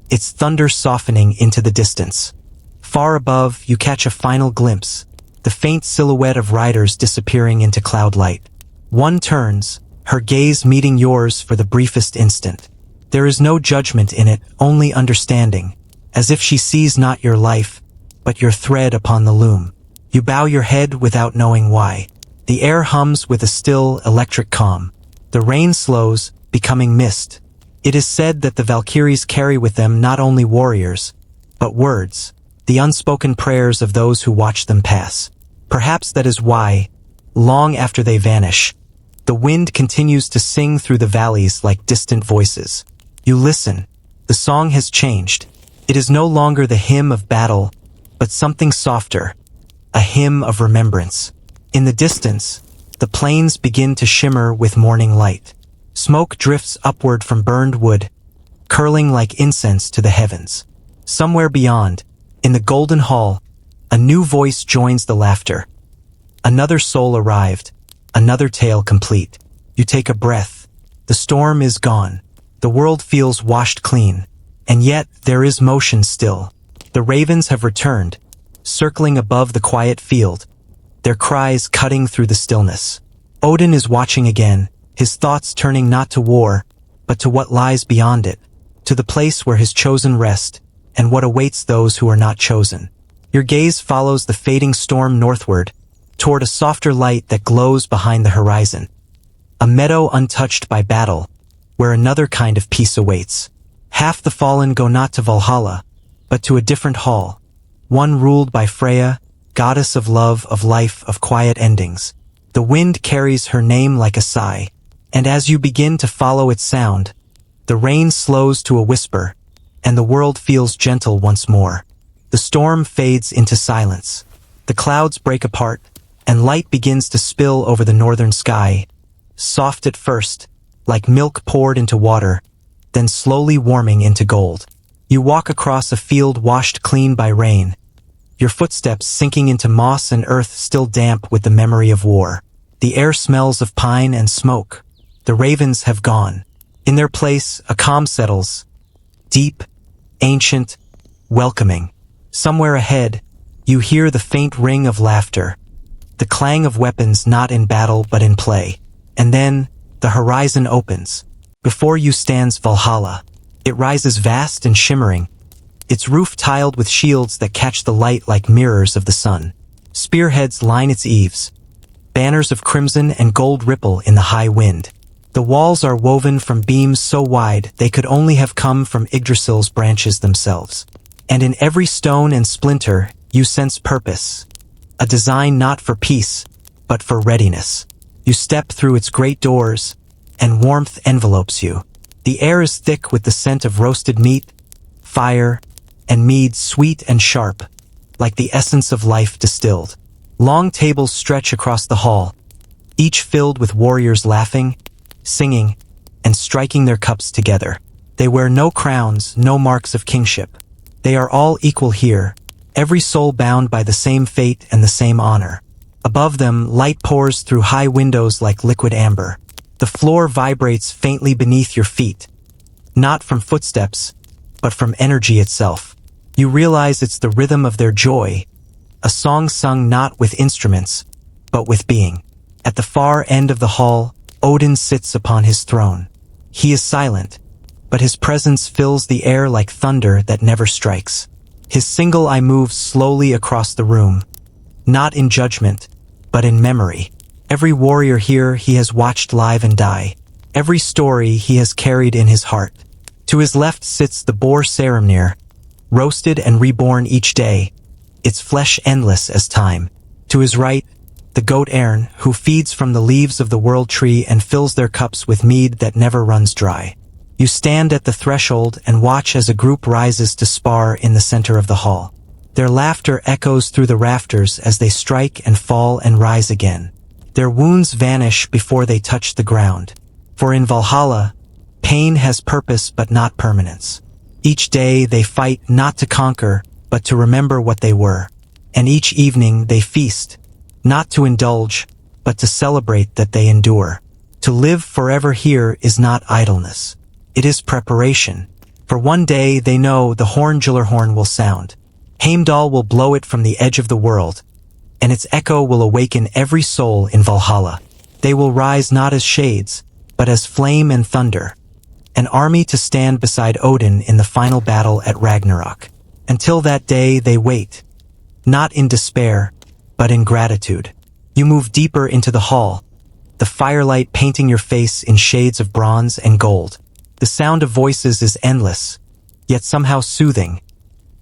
its thunder softening into the distance. Far above, you catch a final glimpse, the faint silhouette of riders disappearing into cloud light. One turns, her gaze meeting yours for the briefest instant. There is no judgment in it, only understanding, as if she sees not your life, but your thread upon the loom. You bow your head without knowing why. The air hums with a still, electric calm. The rain slows, becoming mist. It is said that the Valkyries carry with them not only warriors, but words, the unspoken prayers of those who watch them pass. Perhaps that is why, long after they vanish, the wind continues to sing through the valleys like distant voices. You listen. The song has changed. It is no longer the hymn of battle, but something softer, a hymn of remembrance. In the distance, the plains begin to shimmer with morning light. Smoke drifts upward from burned wood, curling like incense to the heavens. Somewhere beyond, in the golden hall, a new voice joins the laughter. Another soul arrived, another tale complete. You take a breath. The storm is gone. The world feels washed clean. And yet, there is motion still. The ravens have returned, circling above the quiet field, their cries cutting through the stillness. Odin is watching again, his thoughts turning not to war, but to what lies beyond it, to the place where his chosen rest, and what awaits those who are not chosen. Your gaze follows the fading storm northward, toward a softer light that glows behind the horizon. A meadow untouched by battle, where another kind of peace awaits. Half the fallen go not to Valhalla, but to a different hall, one ruled by Freya, goddess of love, of life, of quiet endings. The wind carries her name like a sigh, and as you begin to follow its sound, the rain slows to a whisper, and the world feels gentle once more. The storm fades into silence. The clouds break apart, and light begins to spill over the northern sky, soft at first, like milk poured into water, then slowly warming into gold. You walk across a field washed clean by rain, your footsteps sinking into moss and earth still damp with the memory of war. The air smells of pine and smoke. The ravens have gone. In their place, a calm settles, deep, ancient, welcoming. Somewhere ahead, you hear the faint ring of laughter, the clang of weapons not in battle but in play. And then, the horizon opens. Before you stands Valhalla. It rises vast and shimmering, its roof tiled with shields that catch the light like mirrors of the sun. Spearheads line its eaves. Banners of crimson and gold ripple in the high wind. The walls are woven from beams so wide they could only have come from Yggdrasil's branches themselves. And in every stone and splinter, you sense purpose. A design not for peace, but for readiness. You step through its great doors, and warmth envelopes you. The air is thick with the scent of roasted meat, fire, and mead sweet and sharp, like the essence of life distilled. Long tables stretch across the hall, each filled with warriors laughing, singing, and striking their cups together. They wear no crowns, no marks of kingship. They are all equal here, every soul bound by the same fate and the same honor. Above them, light pours through high windows like liquid amber. The floor vibrates faintly beneath your feet, not from footsteps, but from energy itself. You realize it's the rhythm of their joy, a song sung not with instruments, but with being. At the far end of the hall, Odin sits upon his throne. He is silent, but his presence fills the air like thunder that never strikes. His single eye moves slowly across the room, not in judgment, but in memory. Every warrior here he has watched live and die. Every story he has carried in his heart. To his left sits the boar Saramnir, roasted and reborn each day, its flesh endless as time. To his right, the goat Ern, who feeds from the leaves of the world tree and fills their cups with mead that never runs dry. You stand at the threshold and watch as a group rises to spar in the center of the hall. Their laughter echoes through the rafters as they strike and fall and rise again. Their wounds vanish before they touch the ground. For in Valhalla, pain has purpose but not permanence. Each day they fight not to conquer, but to remember what they were. And each evening they feast, not to indulge, but to celebrate that they endure. To live forever here is not idleness. It is preparation. For one day they know the horn will sound. Heimdall will blow it from the edge of the world, and its echo will awaken every soul in Valhalla. They will rise not as shades, but as flame and thunder, an army to stand beside Odin in the final battle at Ragnarok. Until that day they wait, not in despair, but in gratitude. You move deeper into the hall, the firelight painting your face in shades of bronze and gold. The sound of voices is endless, yet somehow soothing,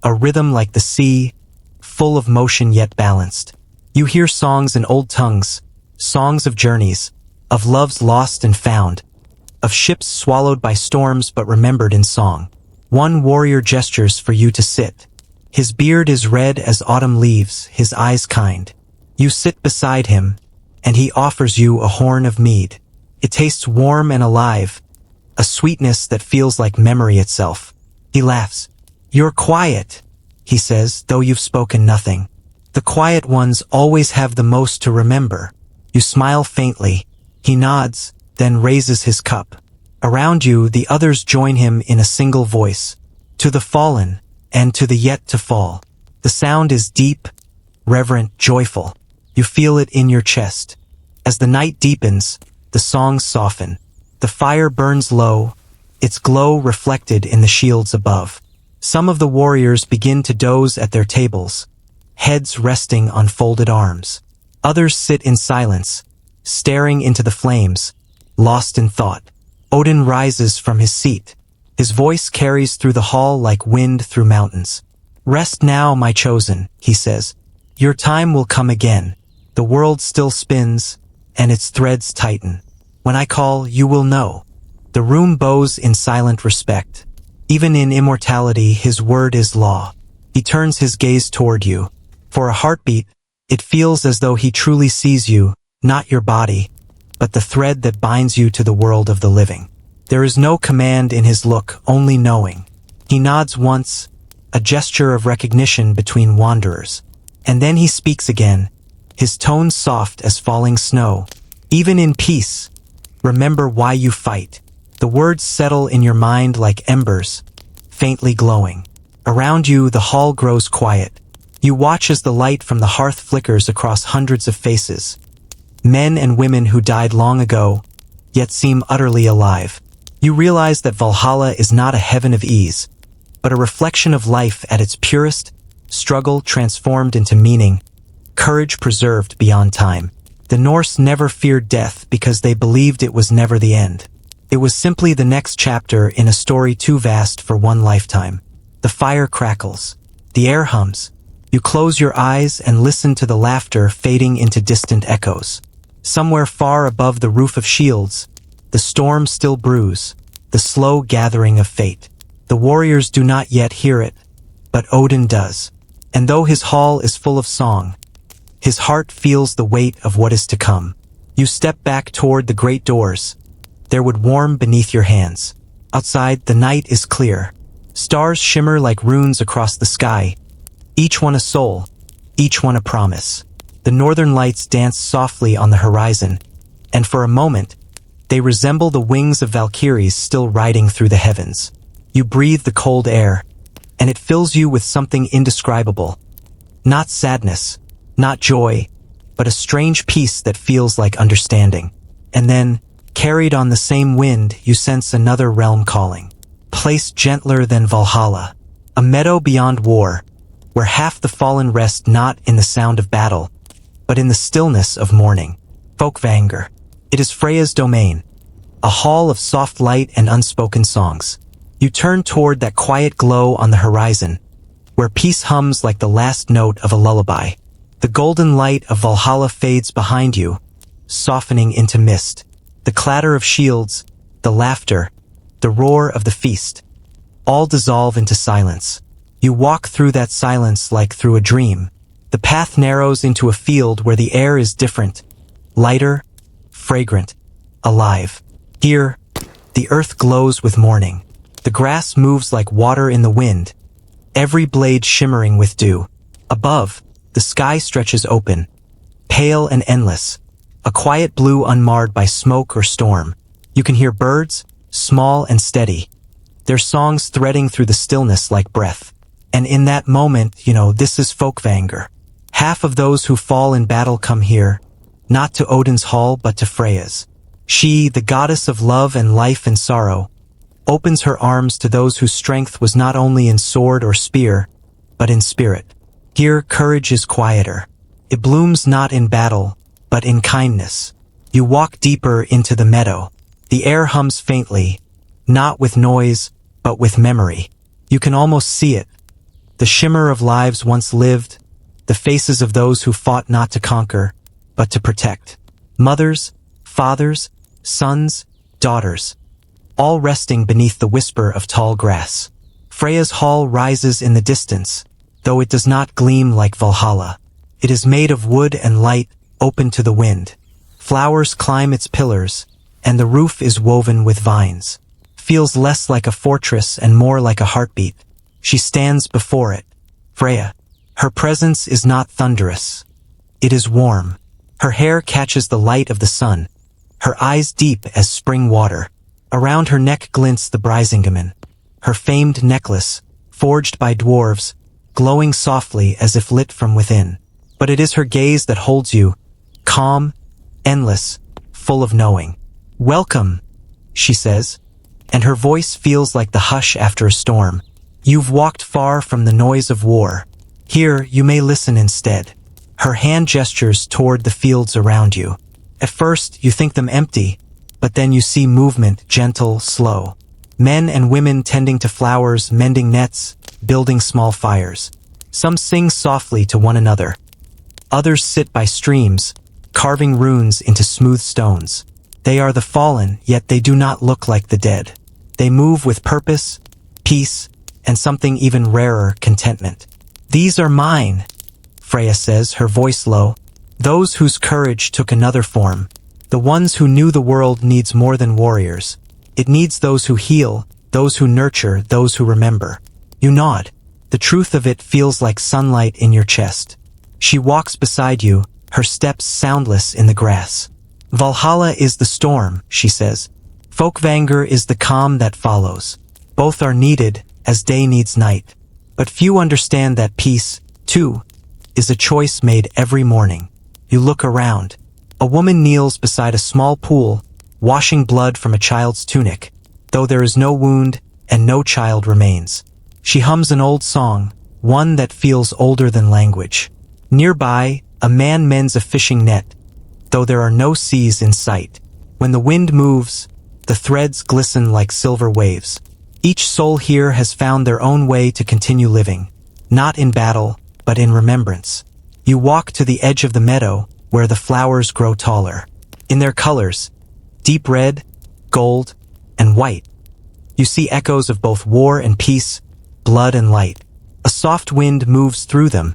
a rhythm like the sea, full of motion yet balanced. You hear songs in old tongues, songs of journeys, of loves lost and found, of ships swallowed by storms but remembered in song. One warrior gestures for you to sit. His beard is red as autumn leaves, his eyes kind. You sit beside him, and he offers you a horn of mead. It tastes warm and alive, a sweetness that feels like memory itself. He laughs. "You're quiet," he says, "though you've spoken nothing. The quiet ones always have the most to remember." You smile faintly. He nods, then raises his cup. Around you, the others join him in a single voice. To the fallen, and to the yet to fall. The sound is deep, reverent, joyful. You feel it in your chest. As the night deepens, the songs soften. The fire burns low, its glow reflected in the shields above. Some of the warriors begin to doze at their tables, heads resting on folded arms. Others sit in silence, staring into the flames, lost in thought. Odin rises from his seat. His voice carries through the hall like wind through mountains. "Rest now, my chosen," he says. "Your time will come again. The world still spins, and its threads tighten. When I call, you will know." The room bows in silent respect. Even in immortality, his word is law. He turns his gaze toward you. For a heartbeat, it feels as though he truly sees you, not your body, but the thread that binds you to the world of the living. There is no command in his look, only knowing. He nods once, a gesture of recognition between wanderers. And then he speaks again, his tone soft as falling snow. "Even in peace, remember why you fight." The words settle in your mind like embers, faintly glowing. Around you, the hall grows quiet. You watch as the light from the hearth flickers across hundreds of faces. Men and women who died long ago, yet seem utterly alive. You realize that Valhalla is not a heaven of ease, but a reflection of life at its purest, struggle transformed into meaning, courage preserved beyond time. The Norse never feared death because they believed it was never the end. It was simply the next chapter in a story too vast for one lifetime. The fire crackles. The air hums. You close your eyes and listen to the laughter fading into distant echoes. Somewhere far above the roof of shields, the storm still brews, the slow gathering of fate. The warriors do not yet hear it, but Odin does. And though his hall is full of song, his heart feels the weight of what is to come. You step back toward the great doors. There would warm beneath your hands. Outside, the night is clear. Stars shimmer like runes across the sky, each one a soul, each one a promise. The northern lights dance softly on the horizon, and for a moment, they resemble the wings of Valkyries still riding through the heavens. You breathe the cold air, and it fills you with something indescribable. Not sadness, not joy, but a strange peace that feels like understanding. And then, carried on the same wind, you sense another realm calling. Place gentler than Valhalla, a meadow beyond war, where half the fallen rest not in the sound of battle, but in the stillness of morning. Folkvanger. It is Freya's domain, a hall of soft light and unspoken songs. You turn toward that quiet glow on the horizon, where peace hums like the last note of a lullaby. The golden light of Valhalla fades behind you, softening into mist. The clatter of shields, the laughter, the roar of the feast, all dissolve into silence. You walk through that silence like through a dream. The path narrows into a field where the air is different, lighter, fragrant, alive. Here, the earth glows with morning. The grass moves like water in the wind, every blade shimmering with dew. Above, the sky stretches open, pale and endless, a quiet blue unmarred by smoke or storm. You can hear birds, small and steady, their songs threading through the stillness like breath. And in that moment, this is Folkvanger. Half of those who fall in battle come here, not to Odin's hall but to Freya's. She, the goddess of love and life and sorrow, opens her arms to those whose strength was not only in sword or spear, but in spirit. Here, courage is quieter. It blooms not in battle, but in kindness. You walk deeper into the meadow. The air hums faintly, not with noise, but with memory. You can almost see it. The shimmer of lives once lived, the faces of those who fought not to conquer, but to protect. Mothers, fathers, sons, daughters, all resting beneath the whisper of tall grass. Freya's hall rises in the distance, though it does not gleam like Valhalla. It is made of wood and light, open to the wind. Flowers climb its pillars, and the roof is woven with vines. Feels less like a fortress and more like a heartbeat. She stands before it. Freya. Her presence is not thunderous. It is warm. Her hair catches the light of the sun, her eyes deep as spring water. Around her neck glints the Brisingamen, her famed necklace, forged by dwarves, glowing softly as if lit from within. But it is her gaze that holds you, calm, endless, full of knowing. Welcome, she says, and her voice feels like the hush after a storm. You've walked far from the noise of war. Here you may listen instead. Her hand gestures toward the fields around you. At first, you think them empty, but then you see movement, gentle, slow. Men and women tending to flowers, mending nets, building small fires. Some sing softly to one another. Others sit by streams, carving runes into smooth stones. They are the fallen, yet they do not look like the dead. They move with purpose, peace, and something even rarer, contentment. These are mine, Freya says, her voice low. Those whose courage took another form. The ones who knew the world needs more than warriors. It needs those who heal, those who nurture, those who remember. You nod. The truth of it feels like sunlight in your chest. She walks beside you, her steps soundless in the grass. Valhalla is the storm, she says. Folkvanger is the calm that follows. Both are needed, as day needs night. But few understand that peace, too, is a choice made every morning. You look around. A woman kneels beside a small pool, washing blood from a child's tunic, though there is no wound and no child remains. She hums an old song, one that feels older than language. Nearby, a man mends a fishing net, though there are no seas in sight. When the wind moves, the threads glisten like silver waves. Each soul here has found their own way to continue living, not in battle, but in remembrance. You walk to the edge of the meadow, where the flowers grow taller. In their colors, deep red, gold, and white, you see echoes of both war and peace, blood and light. A soft wind moves through them,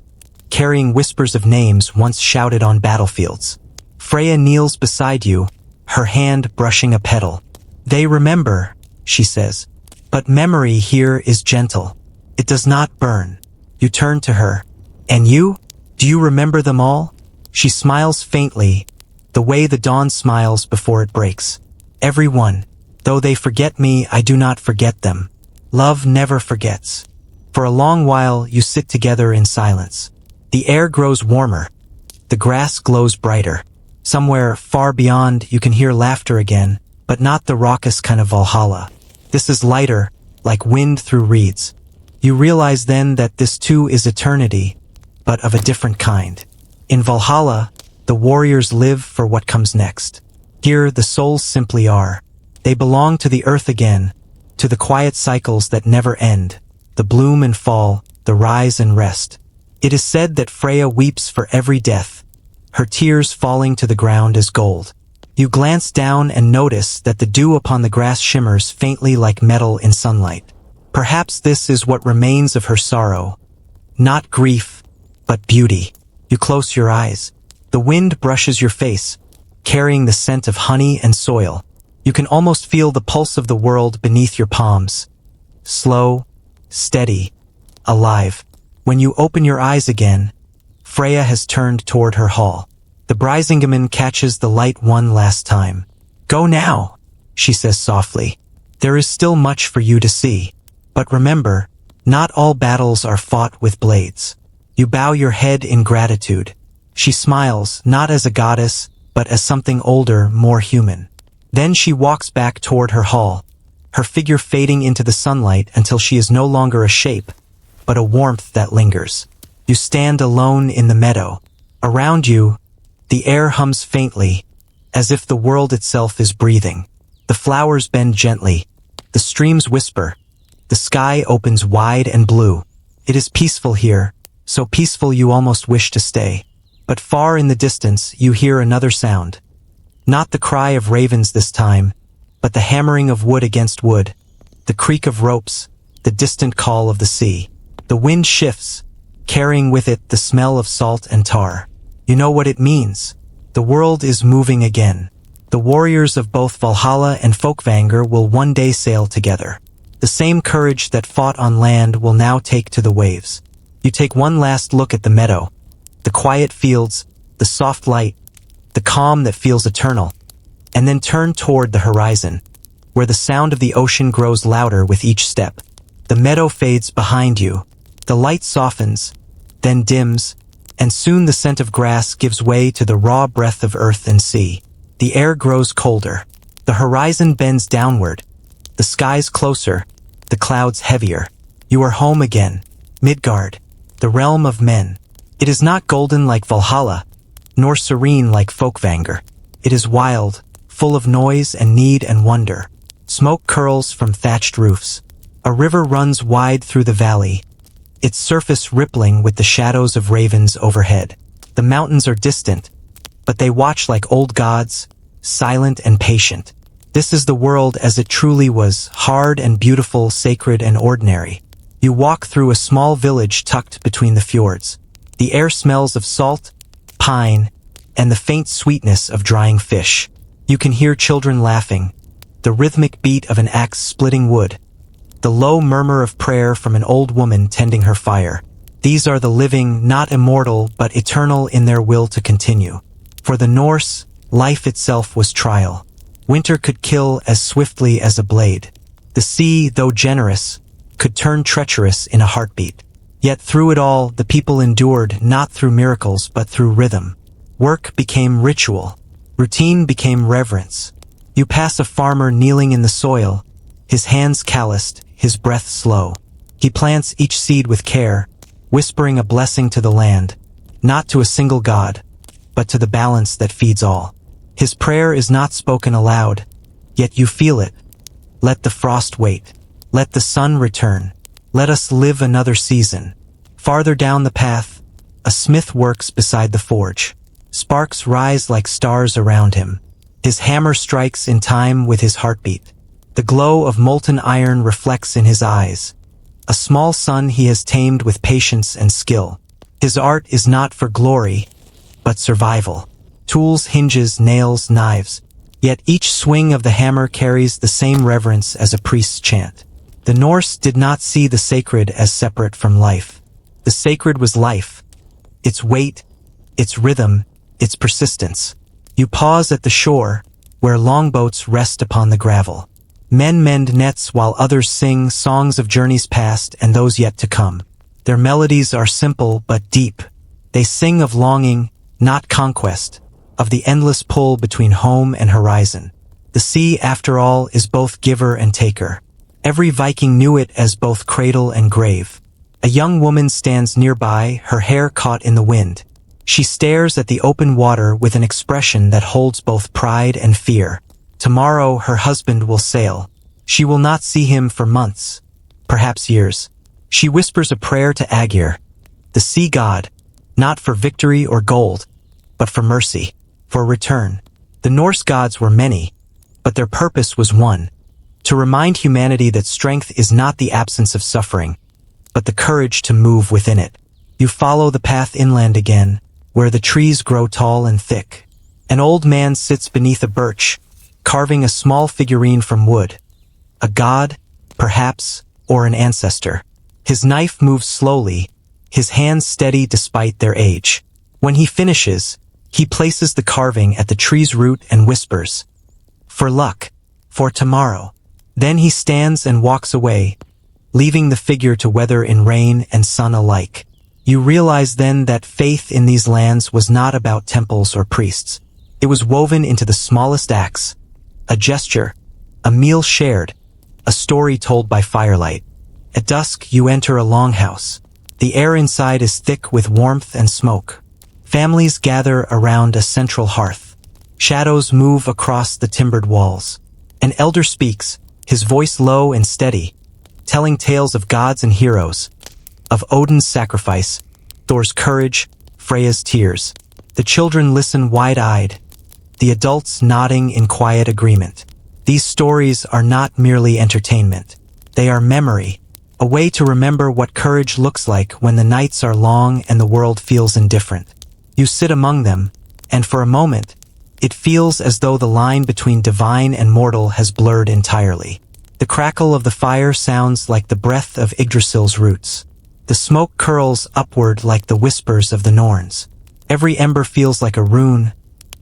carrying whispers of names once shouted on battlefields. Freya kneels beside you, her hand brushing a petal. They remember, she says. But memory here is gentle. It does not burn. You turn to her. And you? Do you remember them all? She smiles faintly, the way the dawn smiles before it breaks. Everyone. Though they forget me, I do not forget them. Love never forgets. For a long while, you sit together in silence. The air grows warmer. The grass glows brighter. Somewhere far beyond, you can hear laughter again, but not the raucous kind of Valhalla. This is lighter, like wind through reeds. You realize then that this too is eternity, but of a different kind. In Valhalla, the warriors live for what comes next. Here, the souls simply are. They belong to the earth again, to the quiet cycles that never end, the bloom and fall, the rise and rest. It is said that Freya weeps for every death, her tears falling to the ground as gold. You glance down and notice that the dew upon the grass shimmers faintly like metal in sunlight. Perhaps this is what remains of her sorrow. Not grief, but beauty. You close your eyes. The wind brushes your face, carrying the scent of honey and soil. You can almost feel the pulse of the world beneath your palms. Slow, steady, alive. When you open your eyes again, Freya has turned toward her hall. The Brisingamen catches the light one last time. "Go now," she says softly. "There is still much for you to see. But remember, not all battles are fought with blades." You bow your head in gratitude. She smiles, not as a goddess, but as something older, more human. Then she walks back toward her hall, her figure fading into the sunlight until she is no longer a shape, but a warmth that lingers. You stand alone in the meadow. Around you, the air hums faintly, as if the world itself is breathing. The flowers bend gently. The streams whisper. The sky opens wide and blue. It is peaceful here, so peaceful you almost wish to stay. But far in the distance, you hear another sound. Not the cry of ravens this time, but the hammering of wood against wood, the creak of ropes, the distant call of the sea. The wind shifts, carrying with it the smell of salt and tar. You know what it means. The world is moving again. The warriors of both Valhalla and Folkvanger will one day sail together. The same courage that fought on land will now take to the waves. You take one last look at the meadow, the quiet fields, the soft light, the calm that feels eternal, and then turn toward the horizon, where the sound of the ocean grows louder with each step. The meadow fades behind you. The light softens, then dims, and soon the scent of grass gives way to the raw breath of earth and sea. The air grows colder. The horizon bends downward. The skies closer, the clouds heavier. You are home again, Midgard, the realm of men. It is not golden like Valhalla, nor serene like Folkvanger. It is wild, full of noise and need and wonder. Smoke curls from thatched roofs. A river runs wide through the valley, its surface rippling with the shadows of ravens overhead. The mountains are distant, but they watch like old gods, silent and patient. This is the world as it truly was, hard and beautiful, sacred and ordinary. You walk through a small village tucked between the fjords. The air smells of salt, pine, and the faint sweetness of drying fish. You can hear children laughing, the rhythmic beat of an axe splitting wood, the low murmur of prayer from an old woman tending her fire. These are the living, not immortal, but eternal in their will to continue. For the Norse, life itself was trial. Winter could kill as swiftly as a blade. The sea, though generous, could turn treacherous in a heartbeat. Yet through it all, the people endured not through miracles but through rhythm. Work became ritual. Routine became reverence. You pass a farmer kneeling in the soil, his hands calloused, his breath slow. He plants each seed with care, whispering a blessing to the land, not to a single god, but to the balance that feeds all. His prayer is not spoken aloud, yet you feel it. Let the frost wait. Let the sun return. Let us live another season. Farther down the path, a smith works beside the forge. Sparks rise like stars around him. His hammer strikes in time with his heartbeat. The glow of molten iron reflects in his eyes. A small sun he has tamed with patience and skill. His art is not for glory, but survival. Tools, hinges, nails, knives. Yet each swing of the hammer carries the same reverence as a priest's chant. The Norse did not see the sacred as separate from life. The sacred was life, its weight, its rhythm, its persistence. You pause at the shore, where longboats rest upon the gravel. Men mend nets while others sing songs of journeys past and those yet to come. Their melodies are simple but deep. They sing of longing, not conquest, of the endless pull between home and horizon. The sea, after all, is both giver and taker. Every Viking knew it as both cradle and grave. A young woman stands nearby, her hair caught in the wind. She stares at the open water with an expression that holds both pride and fear. Tomorrow her husband will sail. She will not see him for months, perhaps years. She whispers a prayer to Aegir, the sea god, not for victory or gold, but for mercy, for return. The Norse gods were many, but their purpose was one: to remind humanity that strength is not the absence of suffering, but the courage to move within it. You follow the path inland again, where the trees grow tall and thick. An old man sits beneath a birch, carving a small figurine from wood. A god, perhaps, or an ancestor. His knife moves slowly, his hands steady despite their age. When he finishes, he places the carving at the tree's root and whispers, "For luck, for tomorrow." Then he stands and walks away, leaving the figure to weather in rain and sun alike. You realize then that faith in these lands was not about temples or priests. It was woven into the smallest acts: a gesture, a meal shared, a story told by firelight. At dusk, you enter a longhouse. The air inside is thick with warmth and smoke. Families gather around a central hearth. Shadows move across the timbered walls. An elder speaks, his voice low and steady, telling tales of gods and heroes, of Odin's sacrifice, Thor's courage, Freya's tears. The children listen wide-eyed, the adults nodding in quiet agreement. These stories are not merely entertainment. They are memory, a way to remember what courage looks like when the nights are long and the world feels indifferent. You sit among them, and for a moment, it feels as though the line between divine and mortal has blurred entirely. The crackle of the fire sounds like the breath of Yggdrasil's roots. The smoke curls upward like the whispers of the Norns. Every ember feels like a rune,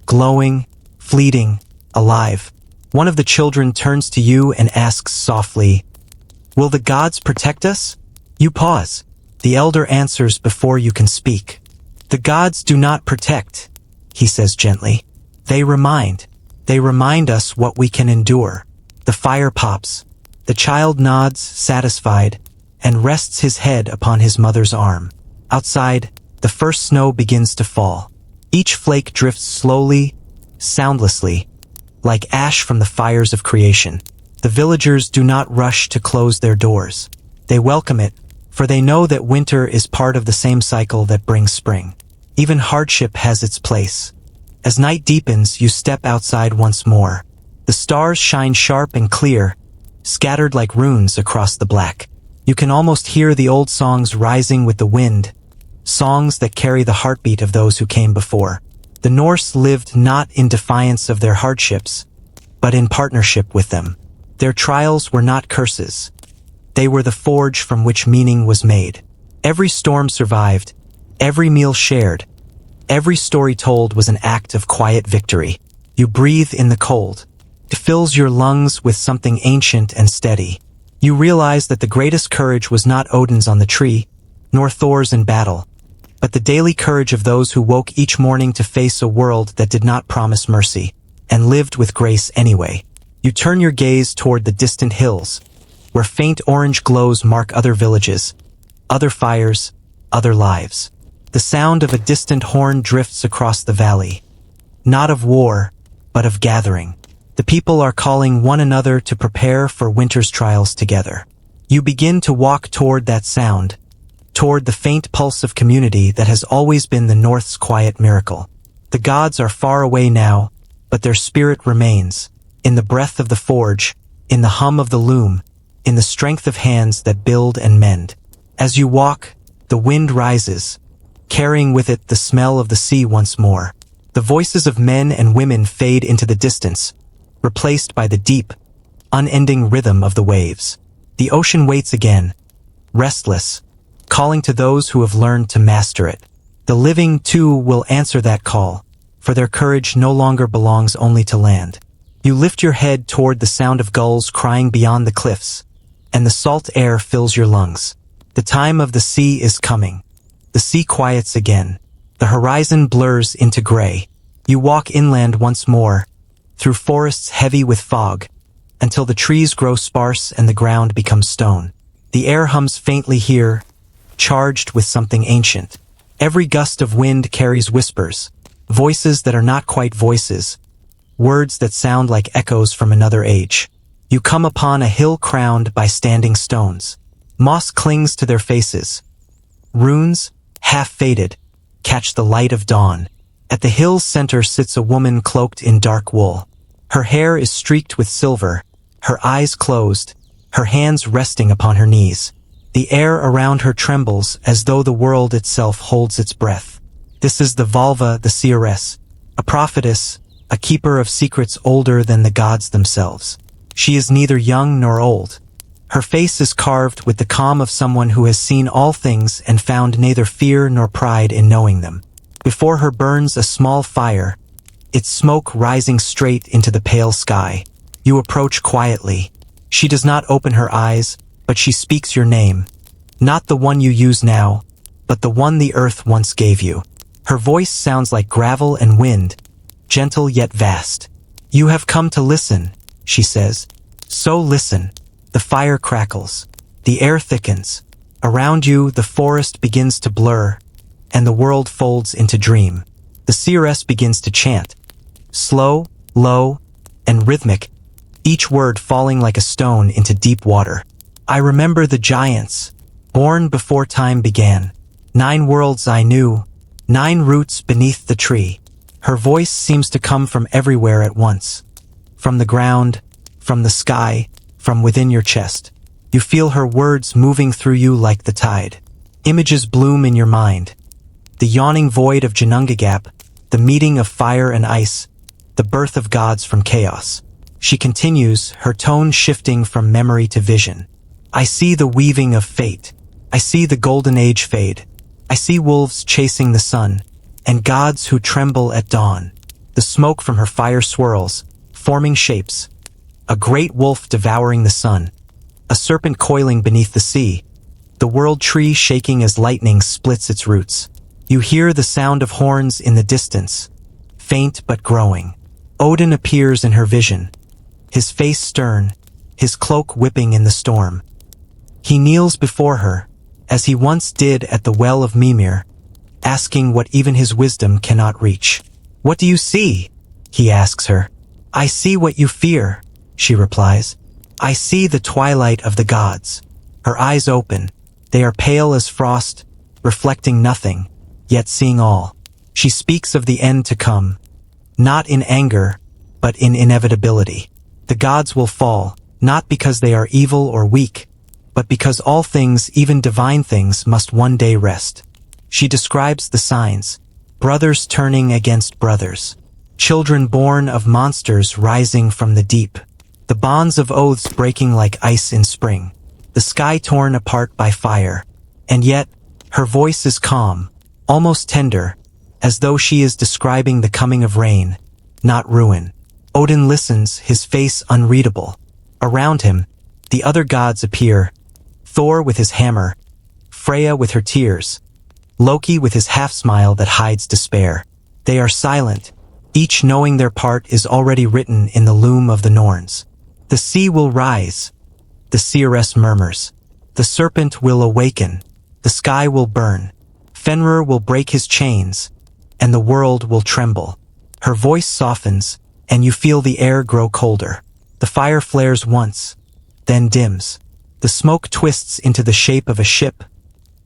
glowing, fleeting, alive. One of the children turns to you and asks softly, "Will the gods protect us?" You pause. The elder answers before you can speak. "The gods do not protect," he says gently. They remind. They remind us what we can endure." The fire pops. The child nods, satisfied, and rests his head upon his mother's arm. Outside, the first snow begins to fall. Each flake drifts slowly, soundlessly, like ash from the fires of creation. The villagers do not rush to close their doors. They welcome it, for they know that winter is part of the same cycle that brings spring. Even hardship has its place. As night deepens, you step outside once more. The stars shine sharp and clear, scattered like runes across the black. You can almost hear the old songs rising with the wind, songs that carry the heartbeat of those who came before. The Norse lived not in defiance of their hardships, but in partnership with them. Their trials were not curses. They were the forge from which meaning was made. Every storm survived, every meal shared, every story told was an act of quiet victory. You breathe in the cold. It fills your lungs with something ancient and steady. You realize that the greatest courage was not Odin's on the tree, nor Thor's in battle, but the daily courage of those who woke each morning to face a world that did not promise mercy, and lived with grace anyway. You turn your gaze toward the distant hills, where faint orange glows mark other villages, other fires, other lives. The sound of a distant horn drifts across the valley, not of war, but of gathering. The people are calling one another to prepare for winter's trials together. You begin to walk toward that sound, toward the faint pulse of community that has always been the North's quiet miracle. The gods are far away now, but their spirit remains, in the breath of the forge, in the hum of the loom, in the strength of hands that build and mend. As you walk, the wind rises, carrying with it the smell of the sea once more. The voices of men and women fade into the distance, replaced by the deep, unending rhythm of the waves. The ocean waits again, restless, calling to those who have learned to master it. The living, too, will answer that call, for their courage no longer belongs only to land. You lift your head toward the sound of gulls crying beyond the cliffs, and the salt air fills your lungs. The time of the sea is coming. The sea quiets again. The horizon blurs into gray. You walk inland once more, through forests heavy with fog, until the trees grow sparse and the ground becomes stone. The air hums faintly here, charged with something ancient. Every gust of wind carries whispers, voices that are not quite voices, words that sound like echoes from another age. You come upon a hill crowned by standing stones. Moss clings to their faces. Runes, half faded, catch the light of dawn. At the hill's center sits a woman cloaked in dark wool. Her hair is streaked with silver, her eyes closed, her hands resting upon her knees. The air around her trembles as though the world itself holds its breath. This is the Valva, the seeress, a prophetess, a keeper of secrets older than the gods themselves. She is neither young nor old. Her face is carved with the calm of someone who has seen all things and found neither fear nor pride in knowing them. Before her burns a small fire, its smoke rising straight into the pale sky. You approach quietly. She does not open her eyes, but she speaks your name. Not the one you use now, but the one the earth once gave you. Her voice sounds like gravel and wind, gentle yet vast. You have come to listen, she says. So listen. The fire crackles. The air thickens. Around you, the forest begins to blur, and the world folds into dream. The seeress begins to chant. Slow, low, and rhythmic, each word falling like a stone into deep water. I remember the giants, born before time began. 9 worlds I knew, 9 roots beneath the tree. Her voice seems to come from everywhere at once. From the ground, from the sky, from within your chest. You feel her words moving through you like the tide. Images bloom in your mind. The yawning void of Ginnungagap, the meeting of fire and ice, the birth of gods from chaos. She continues, her tone shifting from memory to vision. I see the weaving of fate. I see the golden age fade. I see wolves chasing the sun, and gods who tremble at dawn. The smoke from her fire swirls, forming shapes. A great wolf devouring the sun. A serpent coiling beneath the sea. The world tree shaking as lightning splits its roots. You hear the sound of horns in the distance, faint but growing. Odin appears in her vision, his face stern, his cloak whipping in the storm. He kneels before her, as he once did at the well of Mimir, asking what even his wisdom cannot reach. What do you see? He asks her. I see what you fear, she replies. I see the twilight of the gods. Her eyes open. They are pale as frost, reflecting nothing, yet seeing all. She speaks of the end to come, not in anger, but in inevitability. The gods will fall, not because they are evil or weak, but because all things, even divine things, must one day rest. She describes the signs, brothers turning against brothers, children born of monsters rising from the deep, the bonds of oaths breaking like ice in spring, the sky torn apart by fire. And yet, her voice is calm, almost tender, as though she is describing the coming of rain, not ruin. Odin listens, his face unreadable. Around him, the other gods appear, Thor with his hammer, Freya with her tears, Loki with his half-smile that hides despair. They are silent, each knowing their part is already written in the loom of the Norns. The sea will rise, the seeress murmurs. The serpent will awaken, the sky will burn, Fenrir will break his chains, and the world will tremble. Her voice softens, and you feel the air grow colder. The fire flares once, then dims. The smoke twists into the shape of a ship,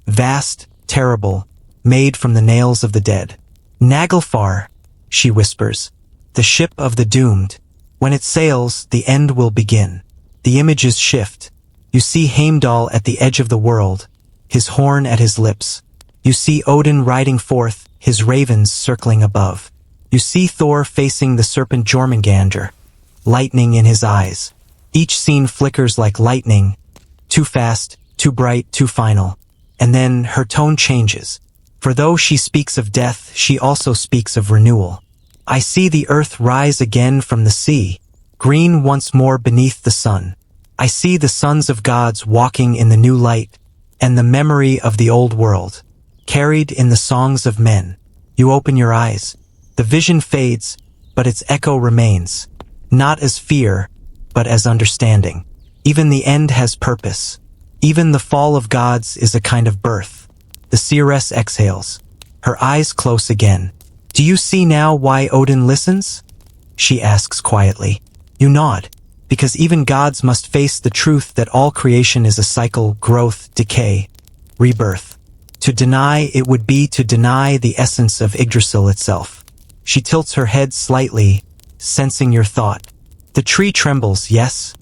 vast, terrible, made from the nails of the dead. Naglfar, she whispers, the ship of the doomed. When it sails, the end will begin. The images shift. You see Heimdall at the edge of the world, his horn at his lips. You see Odin riding forth, his ravens circling above. You see Thor facing the serpent Jormungandr, lightning in his eyes. Each scene flickers like lightning, too fast, too bright, too final. And then her tone changes. For though she speaks of death, she also speaks of renewal. I see the earth rise again from the sea, green once more beneath the sun. I see the sons of gods walking in the new light, and the memory of the old world, carried in the songs of men. You open your eyes. The vision fades, but its echo remains, not as fear, but as understanding. Even the end has purpose. Even the fall of gods is a kind of birth. The seeress exhales, her eyes close again. Do you see now why Odin listens? She asks quietly. You nod, because even gods must face the truth that all creation is a cycle, growth, decay, rebirth. To deny it would be to deny the essence of Yggdrasil itself. She tilts her head slightly, sensing your thought. The tree trembles, yes,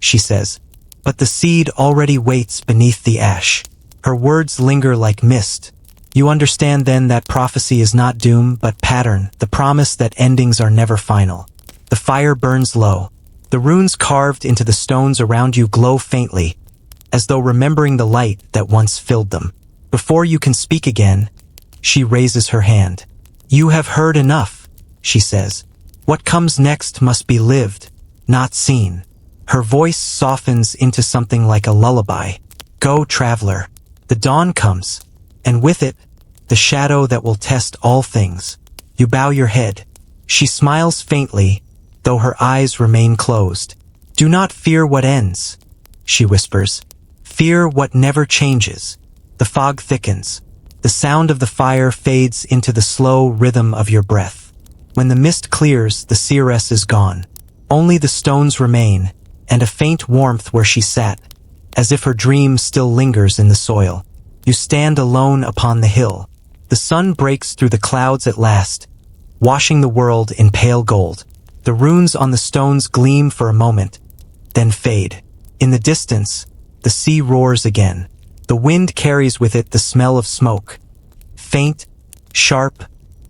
she says, but the seed already waits beneath the ash. Her words linger like mist. You understand then that prophecy is not doom, but pattern, the promise that endings are never final. The fire burns low. The runes carved into the stones around you glow faintly, as though remembering the light that once filled them. Before you can speak again, she raises her hand. You have heard enough, she says. What comes next must be lived, not seen. Her voice softens into something like a lullaby. Go, traveler. The dawn comes, and with it, the shadow that will test all things. You bow your head. She smiles faintly, though her eyes remain closed. Do not fear what ends, she whispers. Fear what never changes. The fog thickens. The sound of the fire fades into the slow rhythm of your breath. When the mist clears, the seeress is gone. Only the stones remain, and a faint warmth where she sat, as if her dream still lingers in the soil. You stand alone upon the hill. The sun breaks through the clouds at last, washing the world in pale gold. The runes on the stones gleam for a moment, then fade. In the distance, the sea roars again. The wind carries with it the smell of smoke. Faint, sharp,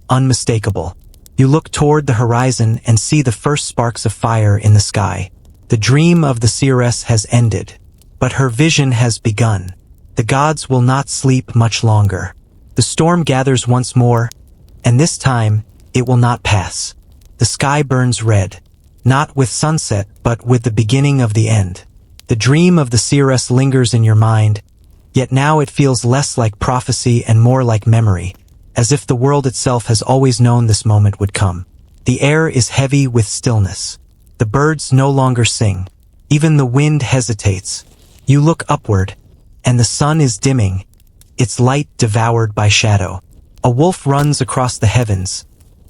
unmistakable. You look toward the horizon and see the first sparks of fire in the sky. The dream of the seeress has ended, but her vision has begun. The gods will not sleep much longer. The storm gathers once more, and this time it will not pass. The sky burns red, not with sunset, but with the beginning of the end. The dream of the seeress lingers in your mind, yet now it feels less like prophecy and more like memory, as if the world itself has always known this moment would come. The air is heavy with stillness. The birds no longer sing. Even the wind hesitates. You look upward, and the sun is dimming, its light devoured by shadow. A wolf runs across the heavens,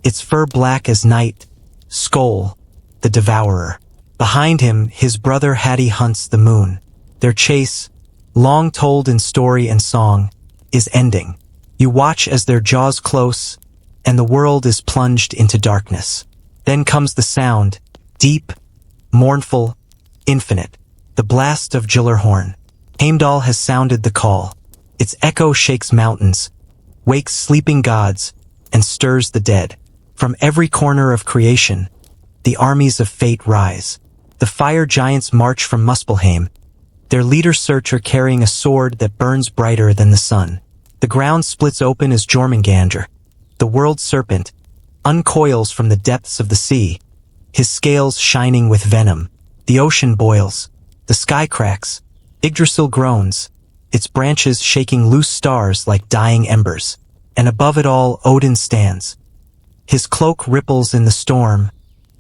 its fur black as night. Skoll, the devourer. Behind him, his brother Hati hunts the moon. Their chase, long told in story and song, is ending. You watch as their jaws close, and the world is plunged into darkness. Then comes the sound, deep, mournful, infinite. The blast of Gyllerhorn. Heimdall has sounded the call. Its echo shakes mountains, wakes sleeping gods, and stirs the dead. From every corner of creation, the armies of fate rise. The fire giants march from Muspelheim, their leader Surtur carrying a sword that burns brighter than the sun. The ground splits open as Jormungandr, the world serpent, uncoils from the depths of the sea, his scales shining with venom. The ocean boils, the sky cracks, Yggdrasil groans, its branches shaking loose stars like dying embers. And above it all, Odin stands. His cloak ripples in the storm,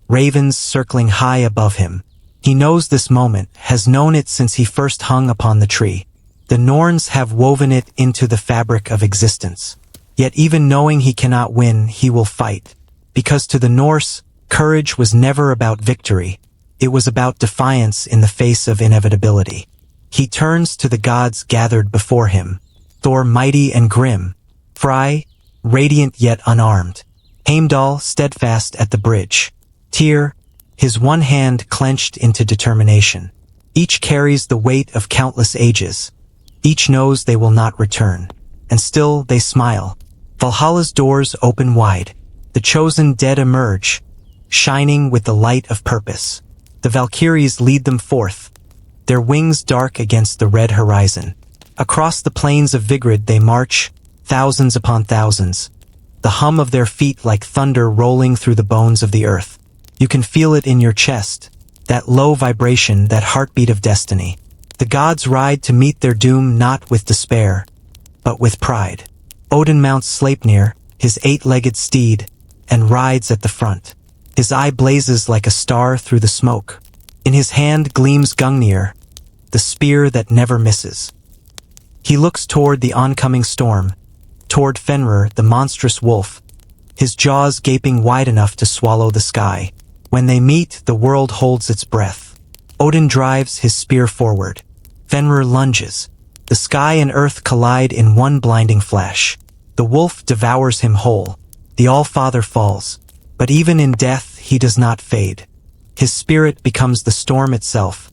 ravens circling high above him. He knows this moment, has known it since he first hung upon the tree. The Norns have woven it into the fabric of existence. Yet even knowing he cannot win, he will fight. Because to the Norse, courage was never about victory. It was about defiance in the face of inevitability. He turns to the gods gathered before him. Thor mighty and grim. Frey, radiant yet unarmed. Heimdall steadfast at the bridge. Tyr, his one hand clenched into determination. Each carries the weight of countless ages. Each knows they will not return. And still they smile. Valhalla's doors open wide. The chosen dead emerge, shining with the light of purpose. The Valkyries lead them forth, their wings dark against the red horizon. Across the plains of Vigrid they march, thousands upon thousands, the hum of their feet like thunder rolling through the bones of the earth. You can feel it in your chest, that low vibration, that heartbeat of destiny. The gods ride to meet their doom not with despair, but with pride. Odin mounts Sleipnir, his 8-legged steed, and rides at the front. His eye blazes like a star through the smoke. In his hand gleams Gungnir, the spear that never misses. He looks toward the oncoming storm, toward Fenrir, the monstrous wolf, his jaws gaping wide enough to swallow the sky. When they meet, the world holds its breath. Odin drives his spear forward. Fenrir lunges. The sky and earth collide in one blinding flash. The wolf devours him whole. The Allfather falls. But even in death, he does not fade. His spirit becomes the storm itself.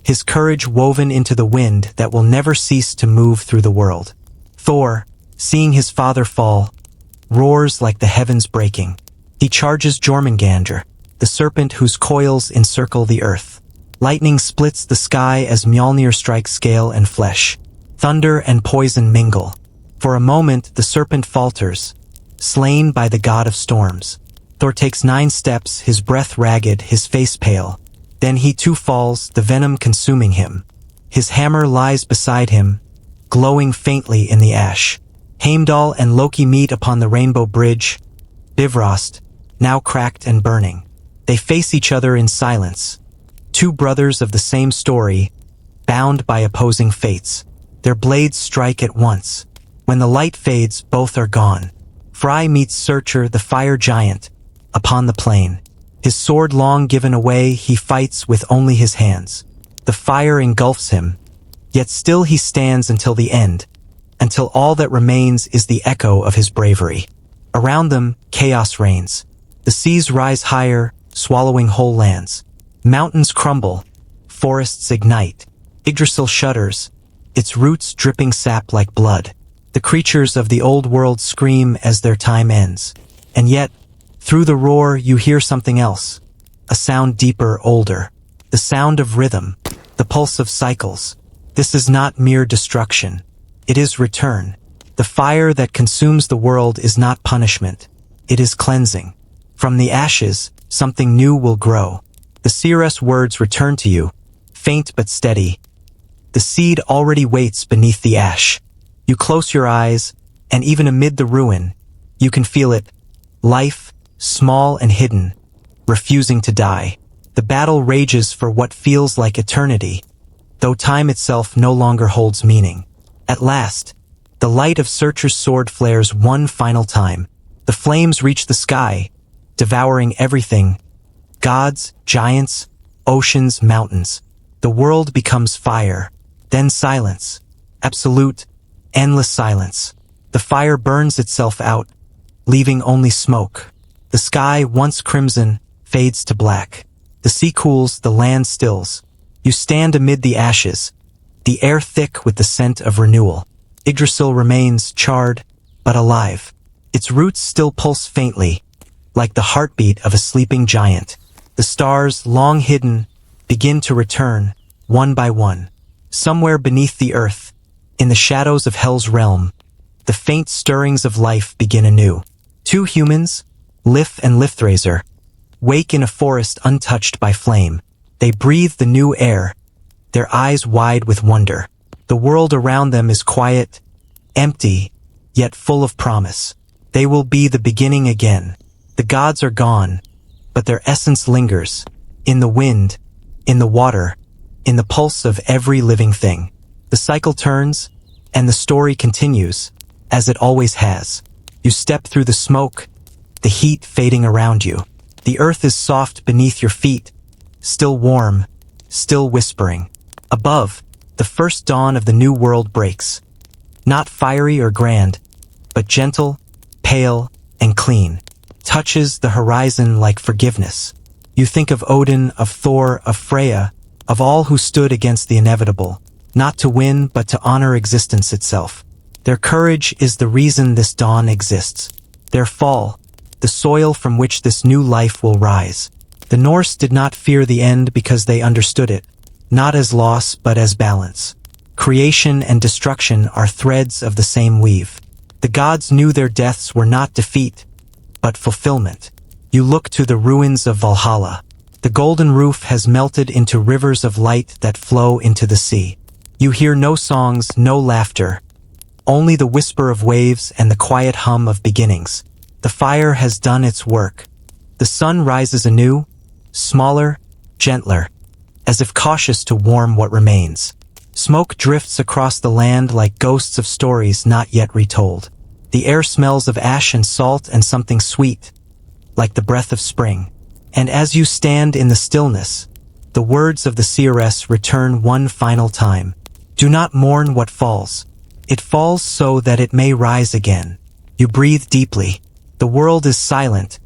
His courage woven into the wind that will never cease to move through the world. Thor, seeing his father fall, roars like the heavens breaking. He charges Jormungandr, the serpent whose coils encircle the earth. Lightning splits the sky as Mjolnir strikes scale and flesh. Thunder and poison mingle. For a moment, the serpent falters, slain by the god of storms. Thor takes 9 steps, his breath ragged, his face pale. Then he too falls, the venom consuming him. His hammer lies beside him, glowing faintly in the ash. Heimdall and Loki meet upon the rainbow bridge, Bifrost, now cracked and burning. They face each other in silence. 2 brothers of the same story, bound by opposing fates. Their blades strike at once. When the light fades, both are gone. Frey meets Surtur, the fire giant, upon the plain. His sword long given away, he fights with only his hands. The fire engulfs him, yet still he stands until the end, until all that remains is the echo of his bravery. Around them, chaos reigns. The seas rise higher, swallowing whole lands. Mountains crumble, forests ignite. Yggdrasil shudders, its roots dripping sap like blood. The creatures of the old world scream as their time ends. And yet, through the roar, you hear something else. A sound deeper, older. The sound of rhythm, the pulse of cycles. This is not mere destruction. It is return. The fire that consumes the world is not punishment. It is cleansing. From the ashes, something new will grow. The seeress words return to you, faint but steady. The seed already waits beneath the ash. You close your eyes, and even amid the ruin, you can feel it. Life, small and hidden, refusing to die. The battle rages for what feels like eternity, though time itself no longer holds meaning. At last, the light of Surtur's sword flares one final time. The flames reach the sky, devouring everything. Gods, giants, oceans, mountains. The world becomes fire. Then silence. Absolute, endless silence. The fire burns itself out, leaving only smoke. The sky, once crimson, fades to black. The sea cools, the land stills. You stand amid the ashes, the air thick with the scent of renewal. Yggdrasil remains charred, but alive. Its roots still pulse faintly, like the heartbeat of a sleeping giant. The stars, long hidden, begin to return, one by one. Somewhere beneath the earth, in the shadows of Hell's realm, the faint stirrings of life begin anew. 2 humans, Lif and Lifthrazer, wake in a forest untouched by flame. They breathe the new air, their eyes wide with wonder. The world around them is quiet, empty, yet full of promise. They will be the beginning again. The gods are gone, but their essence lingers, in the wind, in the water, in the pulse of every living thing. The cycle turns, and the story continues, as it always has. You step through the smoke, the heat fading around you. The earth is soft beneath your feet, still warm, still whispering. Above, the first dawn of the new world breaks. Not fiery or grand, but gentle, pale, and clean. Touches the horizon like forgiveness. You think of Odin, of Thor, of Freya, of all who stood against the inevitable, not to win but to honor existence itself. Their courage is the reason this dawn exists. Their fall, the soil from which this new life will rise. The Norse did not fear the end because they understood it, not as loss but as balance. Creation and destruction are threads of the same weave. The gods knew their deaths were not defeat, but fulfillment. You look to the ruins of Valhalla. The golden roof has melted into rivers of light that flow into the sea. You hear no songs, no laughter, only the whisper of waves and the quiet hum of beginnings. The fire has done its work. The sun rises anew, smaller, gentler, as if cautious to warm what remains. Smoke drifts across the land like ghosts of stories not yet retold. The air smells of ash and salt and something sweet, like the breath of spring. And as you stand in the stillness, the words of the seeress return one final time. Do not mourn what falls. It falls so that it may rise again. You breathe deeply. The world is silent,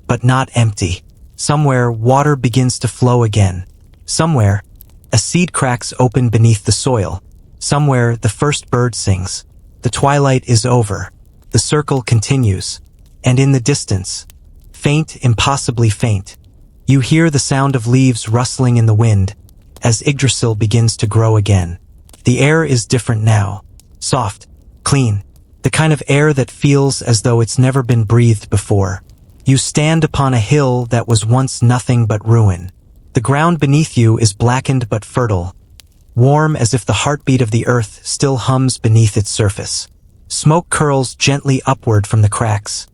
but not empty. Somewhere, water begins to flow again. Somewhere, a seed cracks open beneath the soil. Somewhere, the first bird sings. The twilight is over. The circle continues. And in the distance, faint, impossibly faint, you hear the sound of leaves rustling in the wind as Yggdrasil begins to grow again. The air is different now. Soft, clean, the kind of air that feels as though it's never been breathed before. You stand upon a hill that was once nothing but ruin. The ground beneath you is blackened but fertile, warm as if the heartbeat of the earth still hums beneath its surface. Smoke curls gently upward from the cracks,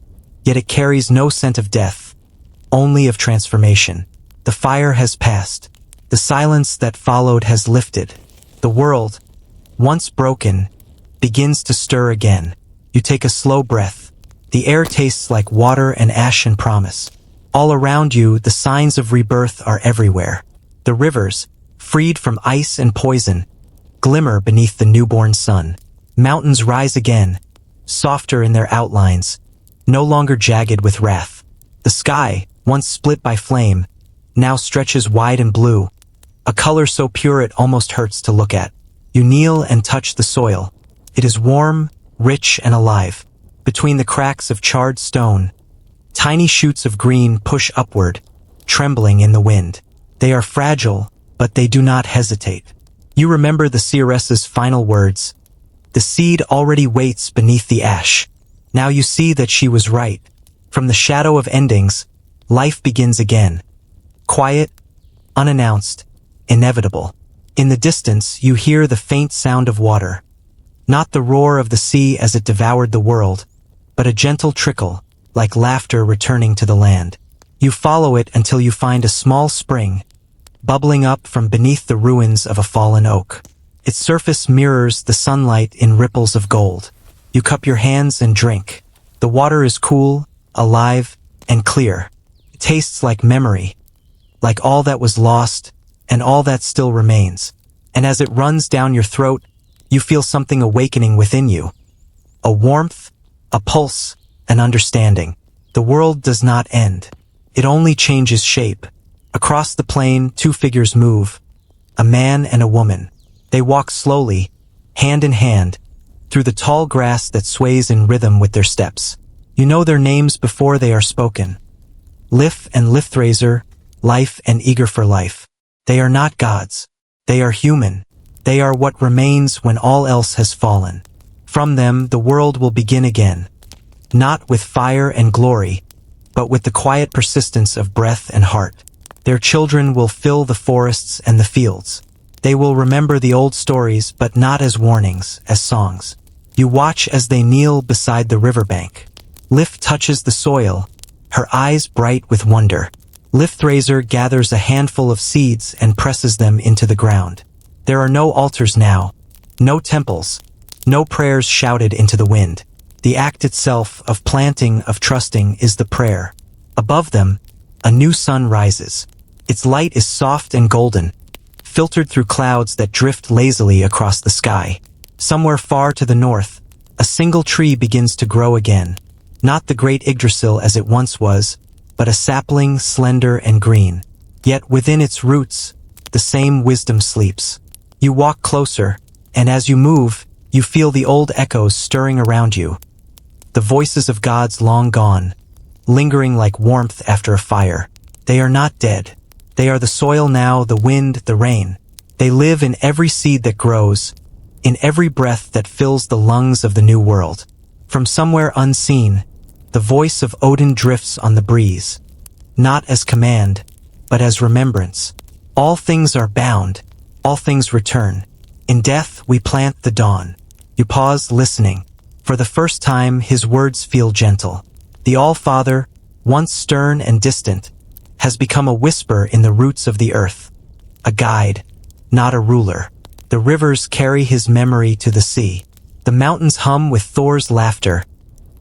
yet it carries no scent of death, only of transformation. The fire has passed. The silence that followed has lifted. The world, once broken, begins to stir again. You take a slow breath. The air tastes like water and ash and promise. All around you, the signs of rebirth are everywhere. The rivers, freed from ice and poison, glimmer beneath the newborn sun. Mountains rise again, softer in their outlines, no longer jagged with wrath. The sky, once split by flame, now stretches wide and blue, a color so pure it almost hurts to look at. You kneel and touch the soil. It is warm, rich, and alive. Between the cracks of charred stone, tiny shoots of green push upward, trembling in the wind. They are fragile, but they do not hesitate. You remember the seeress's final words. The seed already waits beneath the ash. Now you see that she was right. From the shadow of endings, life begins again. Quiet, unannounced, inevitable. In the distance, you hear the faint sound of water. Not the roar of the sea as it devoured the world, but a gentle trickle, like laughter returning to the land. You follow it until you find a small spring, bubbling up from beneath the ruins of a fallen oak. Its surface mirrors the sunlight in ripples of gold. You cup your hands and drink. The water is cool, alive, and clear. It tastes like memory, like all that was lost and all that still remains. And as it runs down your throat, you feel something awakening within you. A warmth, a pulse, an understanding. The world does not end. It only changes shape. Across the plain, two figures move, a man and a woman. They walk slowly, hand in hand, through the tall grass that sways in rhythm with their steps. You know their names before they are spoken. Lif and Lifthrazer, life and eager for life. They are not gods. They are human. They are what remains when all else has fallen. From them, the world will begin again. Not with fire and glory, but with the quiet persistence of breath and heart. Their children will fill the forests and the fields. They will remember the old stories, but not as warnings, as songs. You watch as they kneel beside the riverbank. Lif touches the soil, her eyes bright with wonder. Lifthrazer gathers a handful of seeds and presses them into the ground. There are no altars now, no temples, no prayers shouted into the wind. The act itself of planting, of trusting, is the prayer. Above them, a new sun rises. Its light is soft and golden, filtered through clouds that drift lazily across the sky. Somewhere far to the north, a single tree begins to grow again. Not the great Yggdrasil as it once was, but a sapling, slender and green. Yet within its roots, the same wisdom sleeps. You walk closer, and as you move, you feel the old echoes stirring around you. The voices of gods long gone, lingering like warmth after a fire. They are not dead. They are the soil now, the wind, the rain. They live in every seed that grows, in every breath that fills the lungs of the new world. From somewhere unseen, the voice of Odin drifts on the breeze. Not as command, but as remembrance. All things are bound, all things return. In death we plant the dawn. You pause, listening. For the first time, his words feel gentle. The Allfather, once stern and distant, has become a whisper in the roots of the earth. A guide, not a ruler. The rivers carry his memory to the sea. The mountains hum with Thor's laughter,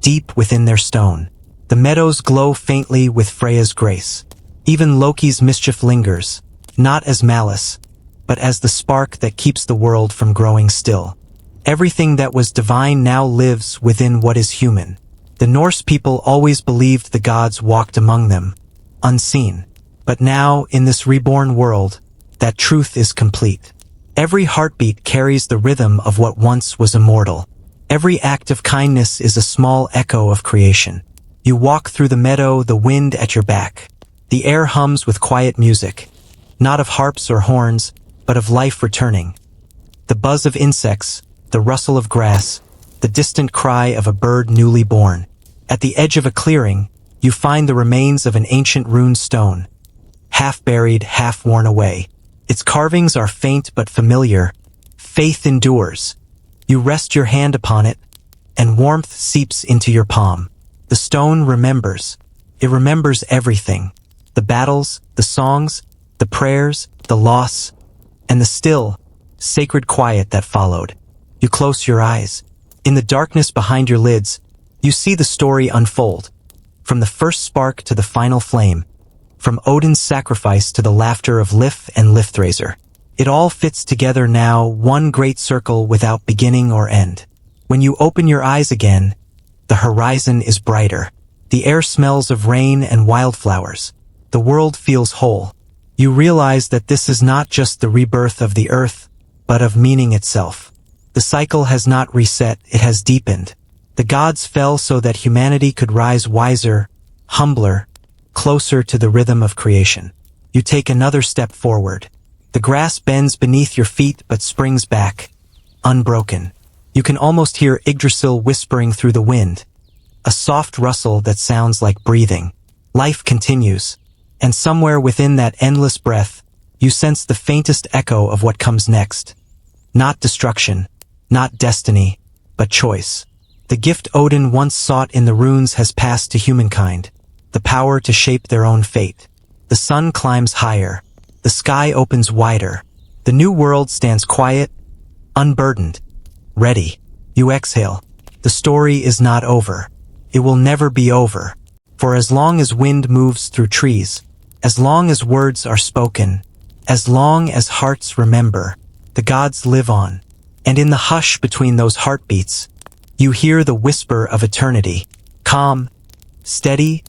deep within their stone. The meadows glow faintly with Freya's grace. Even Loki's mischief lingers, not as malice, but as the spark that keeps the world from growing still. Everything that was divine now lives within what is human. The Norse people always believed the gods walked among them, unseen. But now, in this reborn world, that truth is complete. Every heartbeat carries the rhythm of what once was immortal. Every act of kindness is a small echo of creation. You walk through the meadow, the wind at your back. The air hums with quiet music, not of harps or horns, but of life returning. The buzz of insects, the rustle of grass, the distant cry of a bird newly born. At the edge of a clearing, you find the remains of an ancient rune stone, half buried, half worn away. Its carvings are faint but familiar. Faith endures. You rest your hand upon it, and warmth seeps into your palm. The stone remembers. It remembers everything. The battles, the songs, the prayers, the loss, and the still, sacred quiet that followed. You close your eyes. In the darkness behind your lids, you see the story unfold. From the first spark to the final flame, from Odin's sacrifice to the laughter of Lif and Lifthraiser. It all fits together now, one great circle without beginning or end. When you open your eyes again, the horizon is brighter. The air smells of rain and wildflowers. The world feels whole. You realize that this is not just the rebirth of the earth, but of meaning itself. The cycle has not reset, it has deepened. The gods fell so that humanity could rise wiser, humbler, closer to the rhythm of creation. You take another step forward. The grass bends beneath your feet but springs back, unbroken. You can almost hear Yggdrasil whispering through the wind, a soft rustle that sounds like breathing. Life continues, and somewhere within that endless breath, you sense the faintest echo of what comes next. Not destruction, not destiny, but choice. The gift Odin once sought in the runes has passed to humankind, the power to shape their own fate. The sun climbs higher, the sky opens wider, the new world stands quiet, unburdened, ready. You exhale. The story is not over. It will never be over. For as long as wind moves through trees, as long as words are spoken, as long as hearts remember, the gods live on. And in the hush between those heartbeats, you hear the whisper of eternity, calm, steady,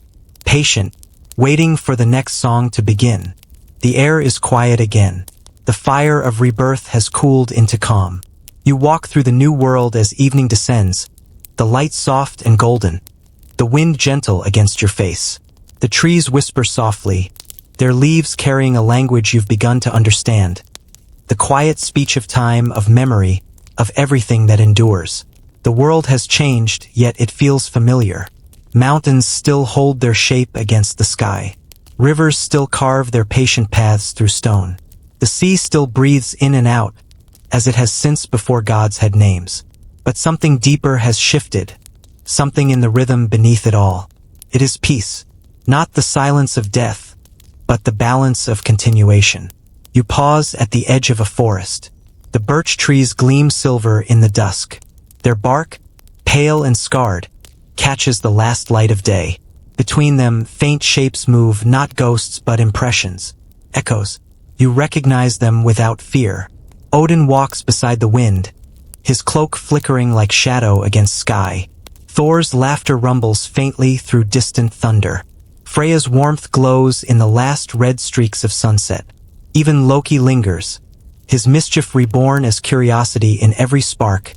patient, waiting for the next song to begin. The air is quiet again. The fire of rebirth has cooled into calm. You walk through the new world as evening descends, the light soft and golden, the wind gentle against your face. The trees whisper softly, their leaves carrying a language you've begun to understand. The quiet speech of time, of memory, of everything that endures. The world has changed, yet it feels familiar. Mountains still hold their shape against the sky. Rivers still carve their patient paths through stone. The sea still breathes in and out, as it has since before gods had names. But something deeper has shifted, something in the rhythm beneath it all. It is peace, not the silence of death, but the balance of continuation. You pause at the edge of a forest. The birch trees gleam silver in the dusk. Their bark, pale and scarred, catches the last light of day. Between them, faint shapes move, not ghosts but impressions, echoes. You recognize them without fear. Odin walks beside the wind, his cloak flickering like shadow against sky. Thor's laughter rumbles faintly through distant thunder. Freya's warmth glows in the last red streaks of sunset. Even Loki lingers, his mischief reborn as curiosity in every spark,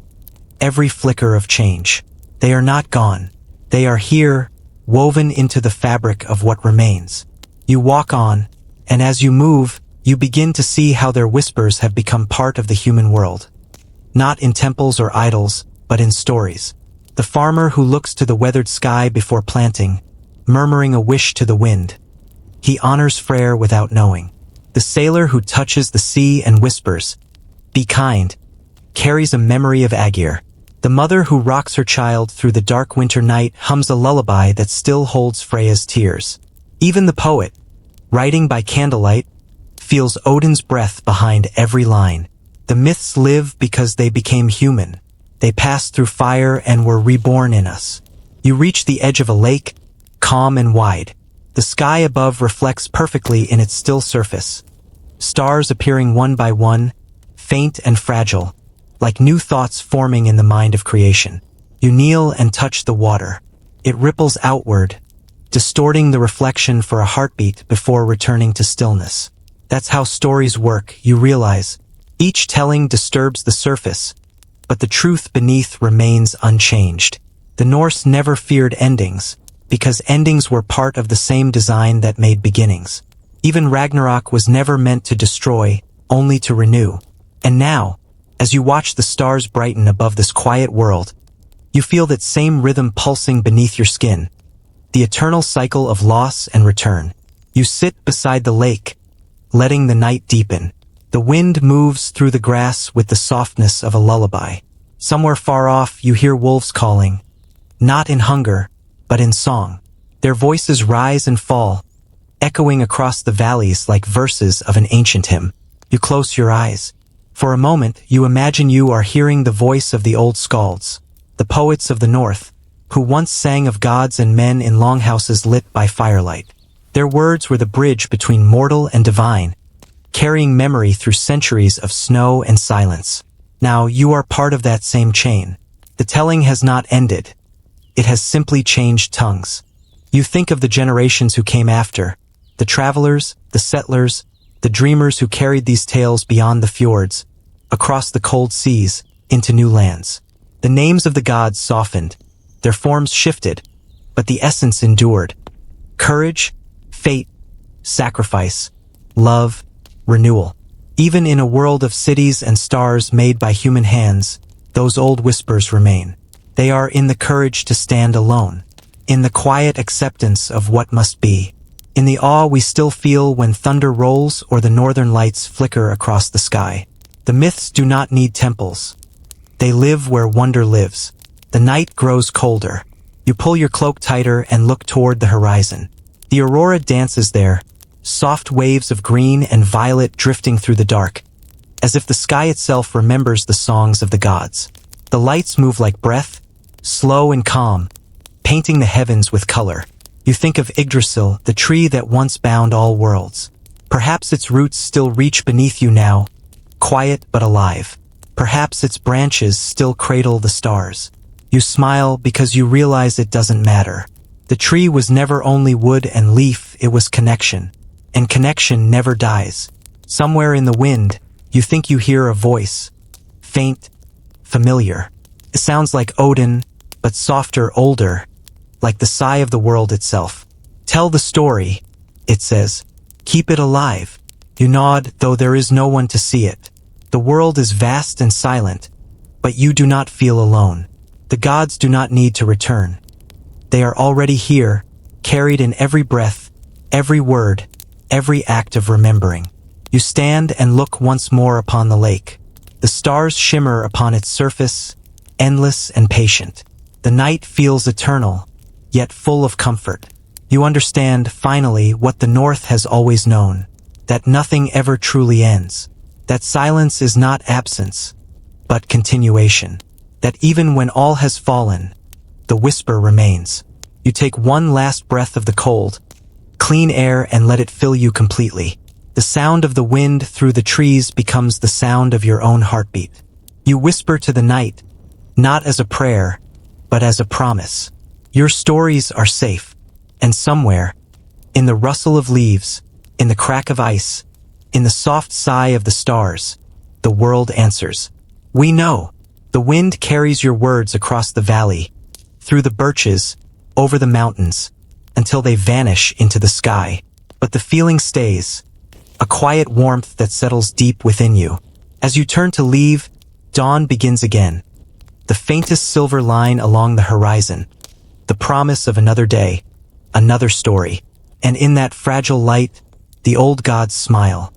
every flicker of change. They are not gone. They are here, woven into the fabric of what remains. You walk on, and as you move, you begin to see how their whispers have become part of the human world. Not in temples or idols, but in stories. The farmer who looks to the weathered sky before planting, murmuring a wish to the wind. He honors Freyr without knowing. The sailor who touches the sea and whispers, "Be kind," carries a memory of Aegir. The mother who rocks her child through the dark winter night hums a lullaby that still holds Freya's tears. Even the poet, writing by candlelight, feels Odin's breath behind every line. The myths live because they became human. They passed through fire and were reborn in us. You reach the edge of a lake, calm and wide. The sky above reflects perfectly in its still surface. Stars appearing one by one, faint and fragile, like new thoughts forming in the mind of creation. You kneel and touch the water. It ripples outward, distorting the reflection for a heartbeat before returning to stillness. That's how stories work, you realize. Each telling disturbs the surface, but the truth beneath remains unchanged. The Norse never feared endings, because endings were part of the same design that made beginnings. Even Ragnarok was never meant to destroy, only to renew. And now, as you watch the stars brighten above this quiet world, you feel that same rhythm pulsing beneath your skin. The eternal cycle of loss and return. You sit beside the lake, letting the night deepen. The wind moves through the grass with the softness of a lullaby. Somewhere far off you hear wolves calling, not in hunger, but in song. Their voices rise and fall, echoing across the valleys like verses of an ancient hymn. You close your eyes. For a moment, you imagine you are hearing the voice of the old skalds, the poets of the north, who once sang of gods and men in longhouses lit by firelight. Their words were the bridge between mortal and divine, carrying memory through centuries of snow and silence. Now you are part of that same chain. The telling has not ended. It has simply changed tongues. You think of the generations who came after, the travelers, the settlers, the dreamers who carried these tales beyond the fjords, across the cold seas, into new lands. The names of the gods softened, their forms shifted, but the essence endured. Courage, fate, sacrifice, love, renewal. Even in a world of cities and stars made by human hands, those old whispers remain. They are in the courage to stand alone, in the quiet acceptance of what must be, in the awe we still feel when thunder rolls or the northern lights flicker across the sky. The myths do not need temples. They live where wonder lives. The night grows colder. You pull your cloak tighter and look toward the horizon. The aurora dances there, soft waves of green and violet drifting through the dark, as if the sky itself remembers the songs of the gods. The lights move like breath, slow and calm, painting the heavens with color. You think of Yggdrasil, the tree that once bound all worlds. Perhaps its roots still reach beneath you now, quiet but alive. Perhaps its branches still cradle the stars. You smile because you realize it doesn't matter. The tree was never only wood and leaf, it was connection. And connection never dies. Somewhere in the wind, you think you hear a voice. Faint, familiar. It sounds like Odin, but softer, older, like the sigh of the world itself. Tell the story, it says. Keep it alive. You nod, though there is no one to see it. The world is vast and silent, but you do not feel alone. The gods do not need to return. They are already here, carried in every breath, every word, every act of remembering. You stand and look once more upon the lake. The stars shimmer upon its surface, endless and patient. The night feels eternal, yet full of comfort. You understand, finally, what the North has always known, that nothing ever truly ends, that silence is not absence, but continuation, that even when all has fallen, the whisper remains. You take one last breath of the cold, clean air and let it fill you completely. The sound of the wind through the trees becomes the sound of your own heartbeat. You whisper to the night, not as a prayer, but as a promise. Your stories are safe, and somewhere, in the rustle of leaves, in the crack of ice, in the soft sigh of the stars, the world answers. We know. The wind carries your words across the valley, through the birches, over the mountains, until they vanish into the sky. But the feeling stays, a quiet warmth that settles deep within you. As you turn to leave, dawn begins again. The faintest silver line along the horizon. The promise of another day, another story. And in that fragile light, the old gods smile.